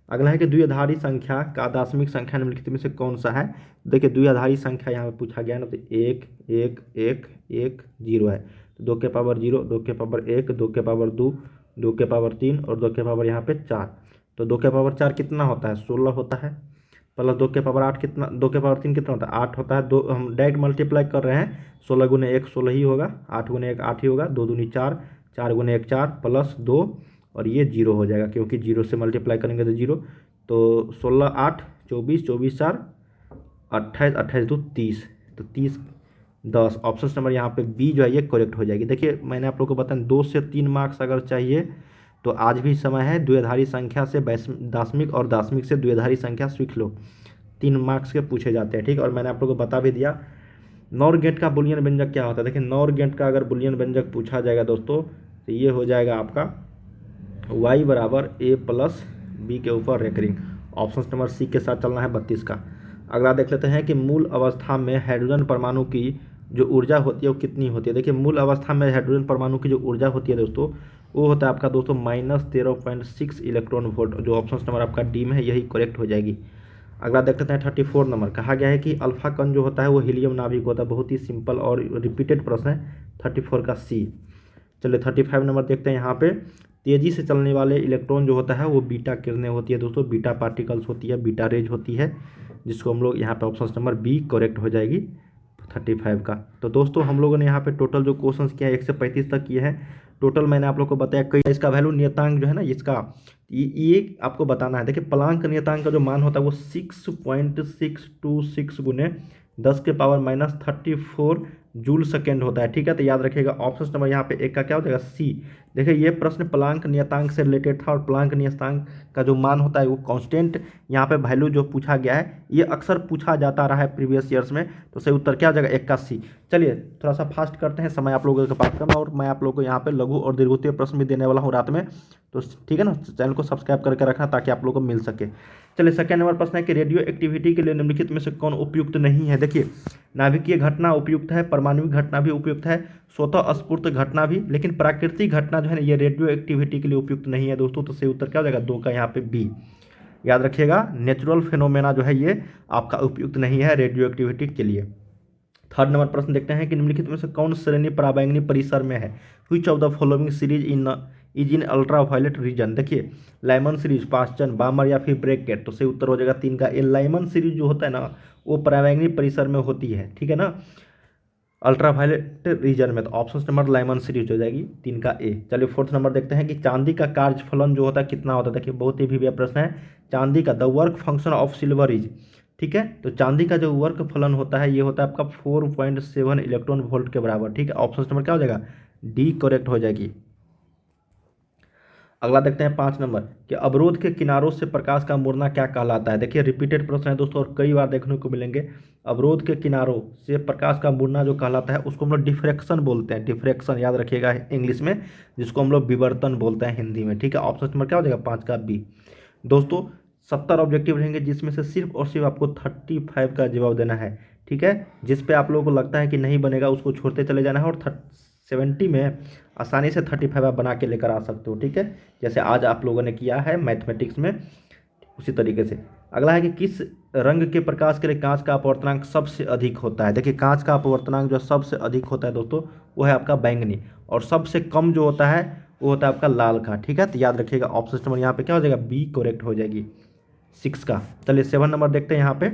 अगला है कि द्विआधारी संख्या का दार्शनिक संख्या निम्नलिखित में से कौन सा है। देखिए द्विआधारी संख्या यहाँ पे पूछा गया ना, तो 1 1 1 1 0 है, तो 2 के पावर 0, 2 के पावर 1, 2 के पावर 2, 2 के पावर 3 और 2 के पावर यहाँ पे 4। तो 2 के पावर 4 कितना होता है, 16 होता है, प्लस 2 के पावर 8 कितना, 2 के पावर 3 कितना होता है, 8 होता है। दो हम डायरेक्ट मल्टीप्लाई कर रहे हैं, 16 गुने 1 16 ही होगा, 8 गुने 1 8 ही होगा, 2 दूनी 4, 4 गुने 1 4 प्लस 2 और ये 0 हो जाएगा, क्योंकि 0 से मल्टीप्लाई करेंगे तो 0। तो 16 8 24, 24 4 28, 28 2 30, तो 30 10। ऑप्शन नंबर यहाँ पे बी जो है ये करेक्ट हो जाएगी। देखिए मैंने आप लोग को बताया 2 से 3 मार्क्स अगर चाहिए तो आज भी समय है, द्विआधारी संख्या से दार्शनिक और दार्शनिक से द्विआधारी संख्या सीख लो, 3 मार्क्स के पूछे जाते हैं, ठीक। और मैंने आप लोग को बता भी दिया नॉर गेट का बुलियन व्यंजक क्या होता है। देखिए नॉर गेट का अगर बुलियन व्यंजक पूछा जाएगा दोस्तों तो ये हो जाएगा आपका y बराबर a प्लस बी के ऊपर रेकरिंग। ऑप्शन नंबर सी के साथ चलना है 32 का। अगला देख लेते हैं कि मूल अवस्था में हाइड्रोजन परमाणु की जो ऊर्जा होती है वो कितनी होती है। देखिए मूल अवस्था में हाइड्रोजन परमाणु की जो ऊर्जा होती है दोस्तों, वो होता है आपका दोस्तों -13.6 इलेक्ट्रॉन वोल्ट। जो ऑप्शन नंबर आपका डी में है यही करेक्ट हो जाएगी। अगला देख लेते हैं 34 नंबर। कहा गया है कि अल्फा कण जो होता है वो हीलियम नाभिक होता है। बहुत ही सिंपल और रिपीटेड प्रश्न है, 34 का सी। चलिए 35 नंबर देखते हैं। यहाँ पे तेजी से चलने वाले इलेक्ट्रॉन जो होता है वो बीटा किरणें होती है दोस्तों, बीटा पार्टिकल्स होती है, बीटा रेज होती है, जिसको हम लोग यहाँ पे ऑप्शन नंबर बी करेक्ट हो जाएगी 35 का। तो दोस्तों हम लोगों ने यहाँ पे टोटल जो क्वेश्चंस किया है 1 से 35 तक किए हैं टोटल। मैंने आप लोग को बताया कई, इसका वैल्यू नियतांक जो है ना इसका ये आपको बताना है। देखिए प्लांक नियतांक का जो मान होता है वो 6.626 गुने 10 के पावर -34 जूल सेकेंड होता है, ठीक है। तो याद रखिएगा ऑप्शन नंबर यहाँ पे एक का क्या हो जाएगा, सी। देखिए ये प्रश्न प्लांक नियतांक से रिलेटेड था और प्लांक नियतांक का जो मान होता है वो कांस्टेंट यहाँ पे वैल्यू जो पूछा गया है ये अक्सर पूछा जाता रहा है प्रीवियस ईयर्स में। तो सही उत्तर क्या हो जाएगा, 1 का सी। चलिए थोड़ा सा फास्ट करते हैं, समय आप लोगों के पास कम, और मैं आप लोगों को यहाँ पे लघु और दीर्घवृत्तीय प्रश्न भी देने वाला हूँ रात में, तो ठीक है ना। चैनल को सब्सक्राइब करके रखना ताकि आप लोगों को मिल सके। चलिए सेकेंड नंबर प्रश्न है कि रेडियो एक्टिविटी के लिए निम्नलिखित में से कौन उपयुक्त नहीं है। देखिए नाभिकीय घटना उपयुक्त है, परमाणुविक घटना भी उपयुक्त है, स्वतः स्फूर्त घटना भी, लेकिन प्राकृतिक घटना जो है ना ये रेडियो एक्टिविटी के लिए उपयुक्त नहीं है दोस्तों। तो सही उत्तर क्या हो जाएगा, 2 का यहाँ पे बी। याद रखिएगा नेचुरल फिनोमेना जो है ये आपका उपयुक्त नहीं है रेडियो एक्टिविटी के लिए। थर्ड नंबर प्रश्न देखते हैं कि निम्नलिखित में से कौन श्रेणी पराबैंगनी परिसर में है। Which of the following series is in ultra violet region. देखिए लाइमन सीरीज, पास्चन, बामर या फिर ब्रैकेट। तो सही उत्तर हो जाएगा 3 का ए। लाइमन सीरीज जो होता है ना वो पराबैंगनी परिसर में होती है, ठीक है ना, अल्ट्रा वायलेट रीजन में। तो ऑप्शन नंबर लाइमन सीरीज हो जाएगी 3 का ए। चलिए फोर्थ नंबर देखते हैं कि चांदी का कार्यफलन जो होता है कितना होता है। देखिए बहुत ही भी प्रश्न है, चांदी का the work function of silver is, ठीक है। तो चांदी का जो वर्क फलन होता है ये होता है आपका 4.7 इलेक्ट्रॉन वोल्ट के बराबर, ठीक है। ऑप्शन नंबर क्या हो जाएगा, डी करेक्ट हो जाएगी। अगला देखते हैं 5 नंबर कि अवरोध के किनारों से प्रकाश का मुड़ना क्या कहलाता है। देखिए रिपीटेड प्रश्न है दोस्तों और कई बार देखने को मिलेंगे। अवरोध के किनारों से प्रकाश का मुड़ना जो कहलाता है उसको हम लोग डिफ्रैक्शन बोलते हैं, डिफ्रैक्शन याद रखिएगा इंग्लिश में, जिसको हम लोग विवर्तन बोलते हैं हिंदी में, ठीक है। ऑप्शन नंबर क्या हो जाएगा, 5 का बी। दोस्तों 70 ऑब्जेक्टिव रहेंगे जिसमें से सिर्फ और सिर्फ आपको 35 का जवाब देना है, ठीक है। जिस पे आप लोगों को लगता है कि नहीं बनेगा उसको छोड़ते चले जाना है, और 70 में आसानी से 35 आप बना के लेकर आ सकते हो, ठीक है, जैसे आज आप लोगों ने किया है मैथमेटिक्स में, उसी तरीके से। अगला है कि किस रंग के प्रकाश के लिए कांच का अपवर्तनांक सबसे अधिक होता है। देखिए कांच का अपवर्तनांक जो सबसे अधिक होता है दोस्तों वो है आपका बैंगनी, और सबसे कम जो होता है वो होता है आपका लाल का। ठीक है, तो याद रखिएगा ऑप्शन नंबर यहाँ पे क्या हो जाएगा, बी करेक्ट हो जाएगी 6 का। चलिए 7 नंबर देखते हैं यहाँ पे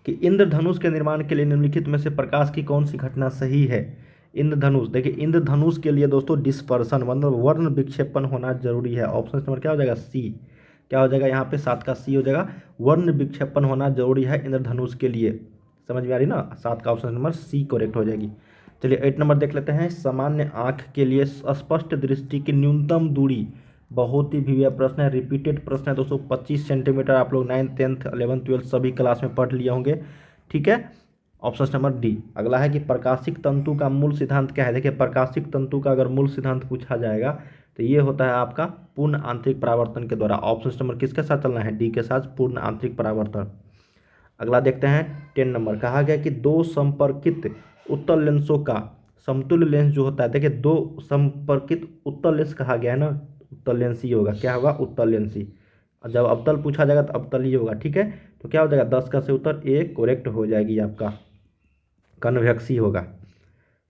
कि इंद्रधनुष के निर्माण के लिए निम्नलिखित में से प्रकाश की कौन सी घटना सही है। इंद्रधनुष, देखिए इंद्रधनुष के लिए दोस्तों डिस्पर्सन मतलब वर्ण विक्षेपण होना जरूरी है। ऑप्शन नंबर क्या हो जाएगा, सी। क्या हो जाएगा यहाँ पे 7 का सी हो जाएगा, वर्ण विक्षेपण होना जरूरी है इंद्रधनुष के लिए। समझ में आ रही ना, 7 का ऑप्शन नंबर सी करेक्ट हो जाएगी। चलिए 8 नंबर देख लेते हैं, सामान्य आँख के लिए स्पष्ट दृष्टि की न्यूनतम दूरी। बहुत ही भव्य प्रश्न है, रिपीटेड प्रश्न है दोस्तों। 25 सेंटीमीटर आप लोग 9th 10th 11th 12th सभी क्लास में पढ़ लिए होंगे। ठीक है, ऑप्शन नंबर डी। अगला है कि प्रकाशिक तंतु का मूल सिद्धांत क्या है। देखिए प्रकाशिक तंतु का अगर मूल सिद्धांत पूछा जाएगा तो ये होता है आपका पूर्ण आंतरिक परावर्तन के द्वारा। ऑप्शन नंबर किसके साथ चलना है, डी के साथ, पूर्ण आंतरिक परावर्तन। अगला देखते हैं 10 नंबर, कहा गया कि दो संपर्कित उत्तल लेंसों का समतुल्य लेंस जो होता है। देखिए दो संपर्कित उत्तल लेंस कहा गया है ना, उत्तल लेंस ही होगा। क्या होगा, उत्तल लेंस ही। और जब अवतल पूछा जाएगा तो अवतल ही होगा। ठीक है, तो क्या हो जाएगा 10 का से उत्तर ए करेक्ट हो जाएगी आपका, कन्वेक्स ही होगा।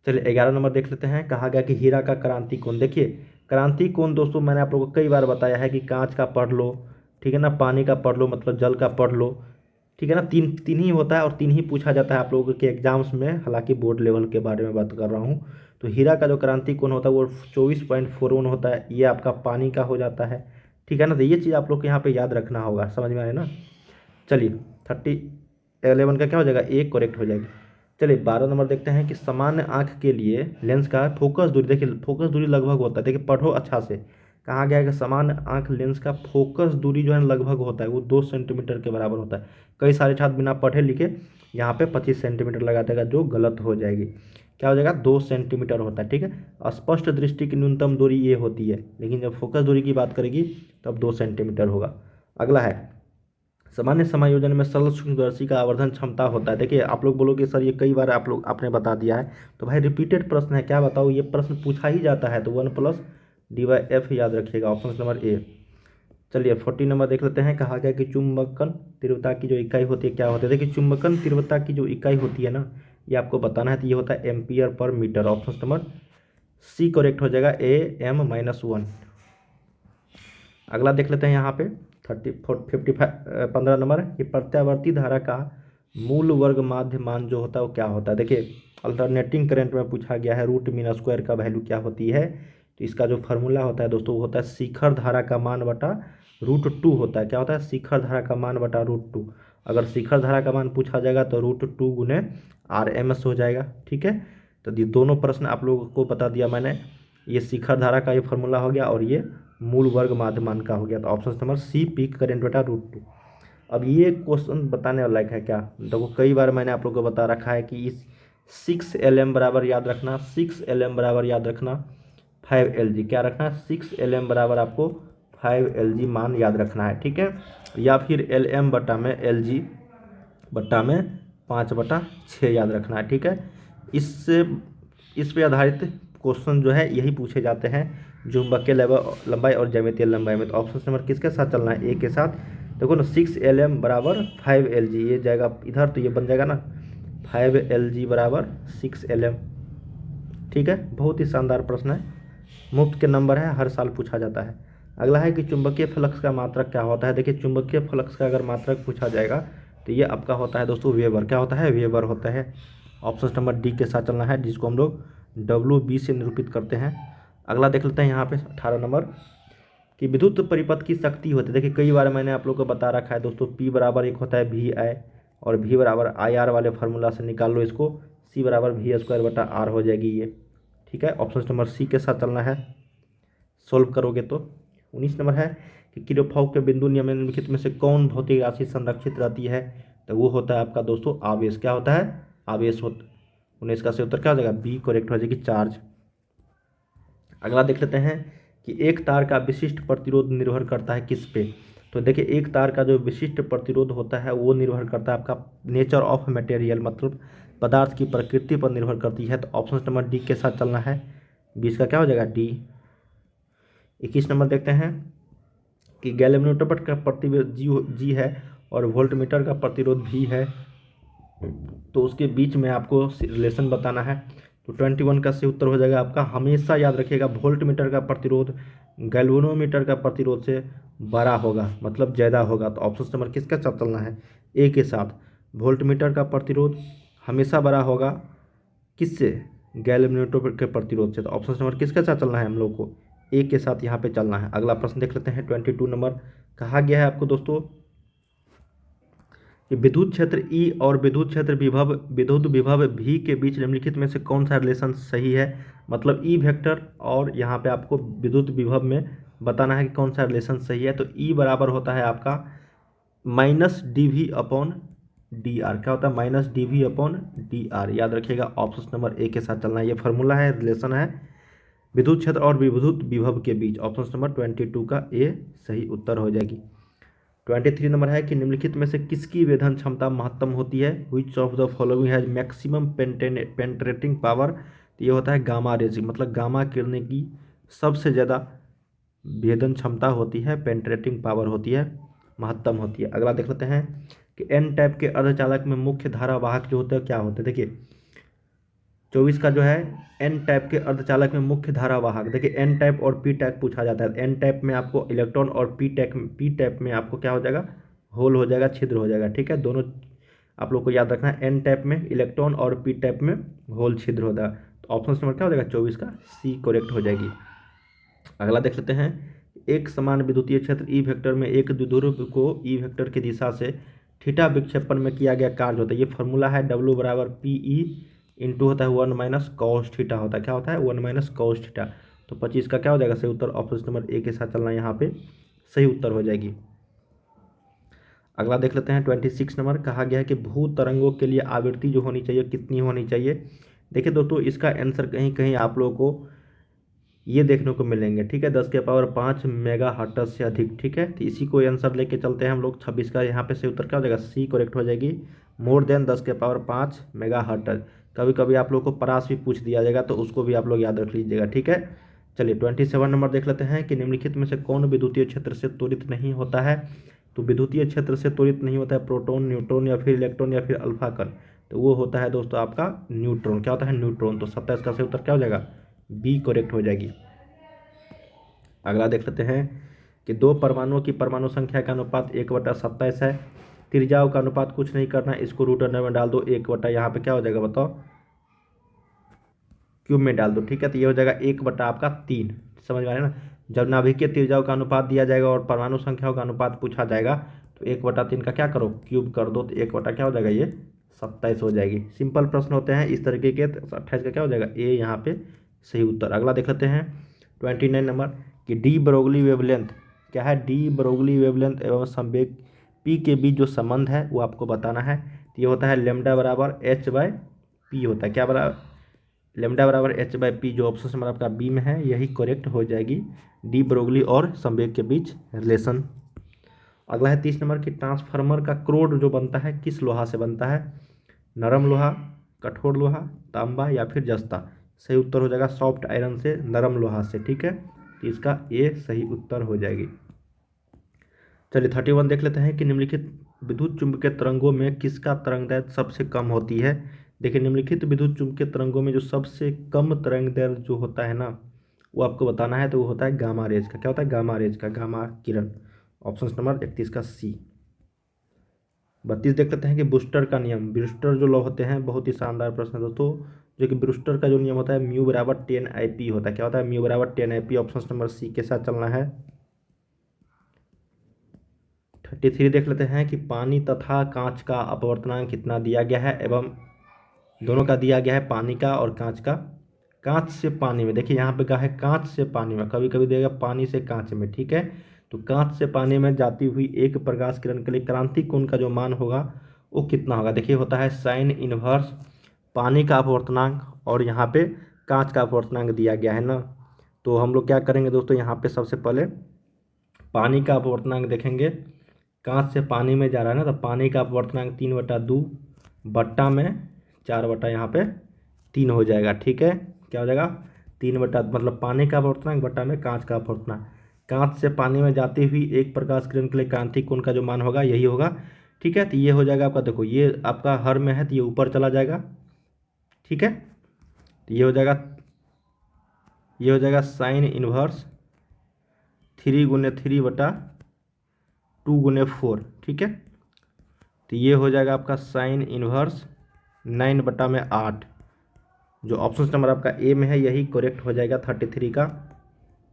चलिए 11 नंबर देख लेते हैं, कहा गया कि हीरा का क्रांति कोण। देखिए क्रांति कोण दोस्तों मैंने आप लोगों को कई बार बताया है कि कांच का पढ़ लो, ठीक है ना, पानी का पढ़ लो मतलब जल का पढ़ लो, ठीक है ना। तीन तीन ही होता है और तीन ही पूछा जाता है आप लोगों के एग्जाम्स में, हालांकि बोर्ड लेवल के बारे में बात कर रहा हूँ। तो हीरा का जो क्रांति कोण होता है वो 24.41 होता है, ये आपका पानी का हो जाता है। ठीक है ना, तो ये चीज़ आप लोग को यहाँ पे याद रखना होगा। समझ में आए ना। चलिए 11 का क्या हो जाएगा, एक करेक्ट हो जाएगी। चलिए 12 नंबर देखते हैं कि सामान्य आंख के लिए लेंस का फोकस दूरी। देखिए फोकस दूरी लगभग होता है, देखिए पढ़ो अच्छा से। कहा गया है कि सामान्य आंख लेंस का फोकस दूरी जो है लगभग होता है वो 2 सेंटीमीटर के बराबर होता है। कई सारे छात्र बिना पढ़े लिखे यहाँ पे 25 सेंटीमीटर लगा देगा, जो गलत हो जाएगी। क्या हो जाएगा, 2 सेंटीमीटर होता है। ठीक है, स्पष्ट दृष्टि की न्यूनतम दूरी ये होती है, लेकिन जब फोकस दूरी की बात करेगी तब 2 सेंटीमीटर होगा। अगला है सामान्य समायोजन में सरल सूक्ष्मदर्शी का आवर्धन क्षमता होता है। देखिए आप लोग बोलोगे सर ये कई बार आप लोग आपने बता दिया है, तो भाई रिपीटेड प्रश्न है, क्या बताओ, ये प्रश्न पूछा ही जाता है। तो 1+d/f याद रखिएगा, ऑप्शन नंबर ए। चलिए 40 नंबर देख लेते हैं, कहा गया कि चुंबकन तीव्रता की जो इकाई होती है क्या होती है। देखिए चुंबकन तीव्रता की जो इकाई होती है ना, ये आपको बताना है, तो ये होता है ampere per metre. Option number C correct हो जाएगा, AM-1। अगला देख लेते हैं यहाँ पे 15 नंबर कि प्रत्यावर्ती धारा का मूल वर्ग माध्य मान जो होता है वो क्या होता है। देखिए अल्टरनेटिंग करंट में पूछा गया है रूट मीन स्क्वायर का वैल्यू क्या होती है। तो इसका जो फार्मूला होता है दोस्तों वो होता है शिखर धारा का मान बटा √2 होता है। क्या होता है, शिखर धारा का मान बटा √2। अगर शिखर धारा का मान पूछा जाएगा तो √2 गुने RMS हो जाएगा। ठीक है, तो ये दोनों प्रश्न आप लोगों को बता दिया मैंने। ये शिखर धारा का ये फार्मूला हो गया और ये मूल वर्ग माध्य मान का हो गया। तो option number C peak current बटा √2। अब ये क्वेश्चन बताने वाला है क्या, देखो कई बार मैंने आप लोगों को बता रखा है कि इस 6 LM बराबर याद रखना, 6 LM बराबर याद रखना 5 LG। क्या रखना है, 6 LM बराबर आपको 5 LG मान याद रखना है। ठीक है, या फिर LM बटा में LG बटा में 5/6 याद रखना है। ठीक है, इससे इस पे आधारित क्वेश्चन जो है यही पूछे जाते हैं चुंबकीय लंबाई और ज्यामितीय लंबाई में। तो ऑप्शन नंबर किसके साथ चलना है, ए के साथ। देखो ना 6 LM बराबर 5 LG, ये जाएगा इधर तो ये बन जाएगा ना 5 LG बराबर 6 LM। ठीक है, बहुत ही शानदार प्रश्न है, मुफ्त के नंबर है, हर साल पूछा जाता है। अगला है कि चुंबकीय फ्लक्स का मात्रक क्या होता है। देखिए चुंबकीय फ्लक्स का अगर मात्रक पूछा जाएगा तो ये आपका होता है दोस्तों वेबर। क्या होता है, वेबर होता है। ऑप्शन नंबर डी के साथ चलना है, जिसको हम लोग WB से निरूपित करते हैं। अगला देख लेते हैं यहाँ पे 18 नंबर कि विद्युत परिपथ की शक्ति होती है। देखिए कई बार मैंने आप लोग को बता रखा है दोस्तों, P बराबर एक होता है VI और V बराबर IR वाले फार्मूला से निकाल लो इसको, C बराबर V² बटा R हो जाएगी ये। ठीक है, ऑप्शन नंबर सी के साथ चलना है, सोल्व करोगे तो। 19 नंबर है कि किरचॉफ के बिंदु नियम में निम्नलिखित में से कौन भौतिक राशि संरक्षित रहती है। तो वो होता है आपका दोस्तों आवेश। क्या होता है, आवेश होता। 19 का से उत्तर क्या हो जाएगा, बी करेक्ट हो जाएगी, चार्ज। अगला देख लेते हैं कि एक तार का विशिष्ट प्रतिरोध निर्भर करता है किस पे। तो देखिए एक तार का जो विशिष्ट प्रतिरोध होता है वो निर्भर करता है आपका नेचर ऑफ मटेरियल, मतलब पदार्थ की प्रकृति पर निर्भर करती है। तो ऑप्शन नंबर डी के साथ चलना है, 20 का क्या हो जाएगा, डी। 21 नंबर देखते हैं कि गैल्वेनोमीटर का प्रतिरोध जी है और वोल्टमीटर का प्रतिरोध भी है, तो उसके बीच में आपको रिलेशन बताना है। तो 21 का सही उत्तर हो जाएगा आपका, हमेशा याद रखिएगा वोल्टमीटर का प्रतिरोध गैल्वेनोमीटर का प्रतिरोध से बड़ा होगा, मतलब ज़्यादा होगा। तो ऑप्शन नंबर किसका साथ चलना है, ए के साथ। वोल्टमीटर का प्रतिरोध हमेशा बड़ा होगा किससे, गैल्वेनोमीटर के प्रतिरोध से। तो ऑप्शन नंबर किसके साथ चलना है हम लोग को, ए के साथ यहाँ पे चलना है। अगला प्रश्न देख लेते हैं 22 नंबर। कहा गया है आपको दोस्तों कि विद्युत क्षेत्र ई और विद्युत विभव भी के बीच निम्नलिखित में से कौन सा रिलेशन सही है। मतलब ई वेक्टर और यहाँ पे आपको विद्युत विभव में बताना है कि कौन सा रिलेशन सही है। तो ई बराबर होता है आपका minus D V upon D R. क्या होता है, minus D V upon D R. याद रखिएगा ऑप्शन नंबर ए के साथ चलना है। ये फार्मूला है, रिलेशन है विद्युत क्षेत्र और विद्युत विभव के बीच। ऑप्शन नंबर 22 का ए सही उत्तर हो जाएगी। 23 नंबर है कि निम्नलिखित में से किसकी वेधन क्षमता महत्तम होती है। Which of the following has maximum penetrating power. तो ये होता है गामा रेज, मतलब गामा किरणें की सबसे ज़्यादा भेदन क्षमता होती है, पेंट्रेटिंग पावर होती है, महत्तम होती है। अगला देख लेते हैं कि एन टाइप के अर्धचालक में मुख्य धारा वाहक जो होते हैं क्या होते हैं। देखिए 24 का जो है एन टाइप के अर्धचालक में मुख्य धारा वाहक। देखिए एन टाइप और पी टाइप पूछा जाता है। एन टाइप में आपको इलेक्ट्रॉन और पी टाइप में आपको क्या हो जाएगा, होल हो जाएगा, छिद्र हो जाएगा। ठीक है, दोनों आप लोग को याद रखना है। एन टाइप में इलेक्ट्रॉन और पी टाइप में होल छिद्र होता है। तो ऑप्शन नंबर क्या हो जाएगा, 24 का सी करेक्ट हो जाएगी। अगला देख लेते हैं, एक समान विद्युतीय क्षेत्र ई वेक्टर में एक द्विध्रुव को ई वेक्टर की दिशा से थीटा विक्षेपण में किया गया कार्य होता है। ये फार्मूला है डब्ल्यू बराबर पी ई इंटू होता है 1 माइनस कॉस थीटा होता है। क्या होता है, 1 माइनस कॉस थीटा। तो 25 का क्या हो जाएगा सही उत्तर, ऑप्शन नंबर ए के साथ चलना यहाँ पे सही उत्तर हो जाएगी। अगला देख लेते हैं 26 नंबर। कहा गया है कि भू तरंगों के लिए आवृत्ति जो होनी चाहिए कितनी होनी चाहिए। देखिए दोस्तों इसका आंसर कहीं कहीं आप लोगों को ये देखने को मिलेंगे। ठीक है, 10 के पावर 5 मेगा हर्ट्ज से अधिक। ठीक है, तो इसी को आंसर लेके चलते हैं हम लोग। 26 का यहाँ पे सही उत्तर क्या हो जाएगा, सी करेक्ट हो जाएगी, मोर देन 10 के पावर 5 मेगा हर्ट्ज। कभी कभी आप लोग को परास भी पूछ दिया जाएगा, तो उसको भी आप लोग याद रख लीजिएगा। ठीक है, चलिए 27 नंबर देख लेते हैं कि निम्नलिखित में से कौन विद्युतीय क्षेत्र से त्वरित नहीं होता है। तो विद्युतीय क्षेत्र से त्वरित नहीं होता है प्रोटॉन, न्यूट्रॉन या फिर इलेक्ट्रॉन या फिर अल्फा कण। तो वो होता है दोस्तों आपका न्यूट्रॉन। क्या होता है, न्यूट्रॉन। तो 27 का सही उत्तर क्या हो जाएगा, बी करेक्ट हो जाएगी। अगला देख लेते हैं कि दो परमाणुओं की परमाणु संख्या का अनुपात 1/27 है। त्रिज्याओं का अनुपात कुछ नहीं करना है, इसको रूट अंडर में डाल दो। 1 यहाँ पे क्या हो जाएगा बताओ, क्यूब में डाल दो। ठीक है, तो ये हो जाएगा 1 आपका 3। समझ में आ रहा है ना। जब नाभिकीय त्रिज्याओं का अनुपात दिया जाएगा और परमाणु संख्याओं का अनुपात पूछा जाएगा, तो 1/3 का क्या करो, क्यूब कर दो। तो 1 क्या हो जाएगा, ये 27 हो जाएगी। सिंपल प्रश्न होते हैं इस तरीके के। 28 का क्या हो जाएगा, ए यहाँ पे सही उत्तर। अगला देख लेते हैं 29 नंबर कि डी ब्रोगली वेवलेंथ क्या है। डी ब्रोगली वेवलेंथ एवं संवेग पी के बीच जो संबंध है वो आपको बताना है। तो ये होता है लेमडा बराबर एच बाय पी होता है। क्या बराबर, लेमडा बराबर एच बाय पी। जो ऑप्शन नंबर आपका बी में है यही करेक्ट हो जाएगी, डी ब्रोगली और संवेग के बीच रिलेशन। अगला है 30 नंबर की ट्रांसफार्मर का क्रोड जो बनता है किस लोहा से बनता है। नरम लोहा, कठोर लोहा, तांबा या फिर जस्ता। सही उत्तर हो जाएगा सॉफ्ट आयरन से, नरम लोहा से। ठीक है, तो इसका ए सही उत्तर हो जाएगी। चलिए 31 देख लेते हैं कि निम्नलिखित विद्युत चुंबकीय तरंगों में किसका तरंगदैर्घ्य सबसे कम होती है। देखिए निम्नलिखित विद्युत चुंबकीय तरंगों में जो सबसे कम तरंगदैर्घ्य जो होता है ना, वो आपको बताना है। तो वो होता है गामा रेज का। क्या होता है, गामा रेज का, गामा किरण। ऑप्शन नंबर 31 का सी। 32 देख लेते हैं कि ब्रूस्टर का नियम। ब्रूस्टर जो लॉ होते हैं, बहुत ही शानदार प्रश्न है दोस्तों। जो कि ब्रूस्टर का जो नियम होता है म्यू बराबर 10 होता है। क्या होता है, म्यू बराबर 10 ऑप्शन नंबर सी के साथ चलना है। 33 देख लेते हैं कि पानी तथा कांच का अपवर्तनांक कितना दिया गया है, एवं दोनों का दिया गया है, पानी का और कांच का। कांच से पानी में, देखिए यहाँ पे कहा है कांच से पानी में, कभी कभी देगा पानी से कांच में। ठीक है, तो कांच से पानी में जाती हुई एक प्रकाश किरण के लिए क्रांति कोण का जो मान होगा वो कितना होगा। देखिए होता है साइन इनवर्स पानी का अपवर्तनांक और यहाँ पे कांच का अपवर्तनांक दिया गया है ना। तो हम लोग क्या करेंगे दोस्तों, यहाँ पे सबसे पहले पानी का अपवर्तनांक देखेंगे। कांच से पानी में जा रहा है ना, तो पानी का अपवर्तनांक 3/2 बट्टा में 4 यहाँ पे 3 हो जाएगा। ठीक है, क्या हो जाएगा 3 मतलब पानी का अपवर्तनांक बट्टा में कांच का अपवर्तनांक। कांच से पानी में जाती हुई एक प्रकाश किरण के लिए क्रांतिक कोण का जो मान होगा यही होगा। ठीक है, तो ये हो जाएगा आपका, देखो ये आपका हर में है तो ये ऊपर चला जाएगा। ठीक है, तो ये हो जाएगा साइन इनवर्स 3×3/2×4। ठीक है, तो ये हो जाएगा आपका साइन इनवर्स 9/8। जो ऑप्शन नंबर आपका ए में है यही करेक्ट हो जाएगा 33 का।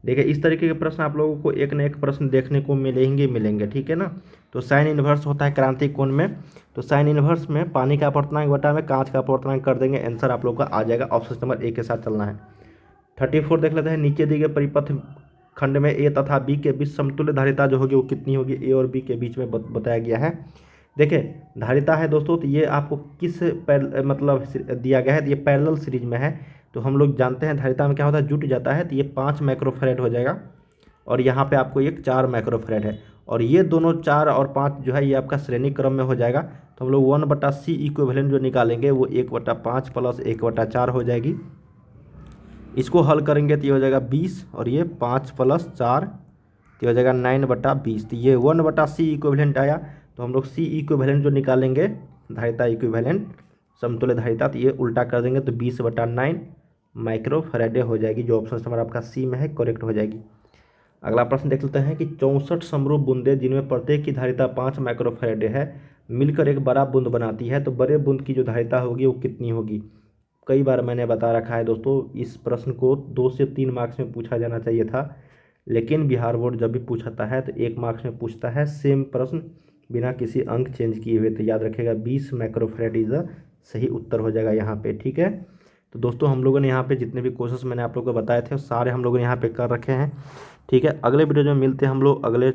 देखिए इस तरीके के प्रश्न आप लोगों को एक न एक प्रश्न देखने को मिलेंगे। ठीक है ना। तो साइन इनवर्स होता है क्रांतिक कोण में, तो साइन इनवर्स में पानी का अपवर्तनांक बटा में कांच का अपवर्तनांक कर देंगे, आंसर आप लोगों का आ जाएगा। ऑप्शन नंबर ए के साथ चलना है। 34 देख लेते हैं। नीचे दिए गए परिपथ खंड में ए तथा बी के बीच समतुल्य धारिता जो होगी वो कितनी होगी, ए और बी के बीच में बताया गया है। देखिए धारिता है दोस्तों, तो ये आपको किस मतलब दिया गया है, तो ये पैरेलल सीरीज में है। तो हम लोग जानते हैं धारिता में क्या होता है, जुट जाता है, तो ये 5 माइक्रोफैरेड हो जाएगा और यहाँ पे आपको एक 4 माइक्रोफैरेड है, और ये दोनों 4 और 5 जो है ये आपका श्रेणी क्रम में हो जाएगा। तो हम लोग 1/c इक्विवेलेंट जो निकालेंगे वो 1/5 प्लस 1/4 हो जाएगी। इसको हल करेंगे तो ये हो जाएगा 20 और ये 5 + 4 तो हो जाएगा 9/20। तो ये 1/c इक्विवेलेंट आया। तो हम लोग c इक्विवेलेंट जो निकालेंगे धारिता इक्विवेलेंट समतुल्य धारिता, तो ये उल्टा कर देंगे तो 20/9 माइक्रोफैराडे हो जाएगी, जो ऑप्शन नंबर आपका सी में है करेक्ट हो जाएगी। अगला प्रश्न देख लेते हैं कि 64 समरूप बूंदें जिनमें प्रत्येक की धारिता 5 माइक्रोफैराडे है मिलकर एक बड़ा बूंद बनाती है, तो बड़े बूंद की जो धारिता होगी वो कितनी होगी। कई बार मैंने बता रखा है दोस्तों, इस प्रश्न को 2 से 3 मार्क्स में पूछा जाना चाहिए था, लेकिन बिहार बोर्ड जब भी पूछाता है तो 1 मार्क्स में पूछता है सेम प्रश्न बिना किसी अंक चेंज किए हुए। तो याद रखेगा 20 माइक्रोफैराड इज सही उत्तर हो जाएगा यहाँ पे। ठीक है, तो दोस्तों हम लोगों ने यहाँ पे जितने भी क्वेश्चंस मैंने आप लोगों को बताए थे सारे हम लोगों ने यहाँ पे कर रखे हैं। ठीक है, अगले वीडियो में मिलते हैं हम लोग अगले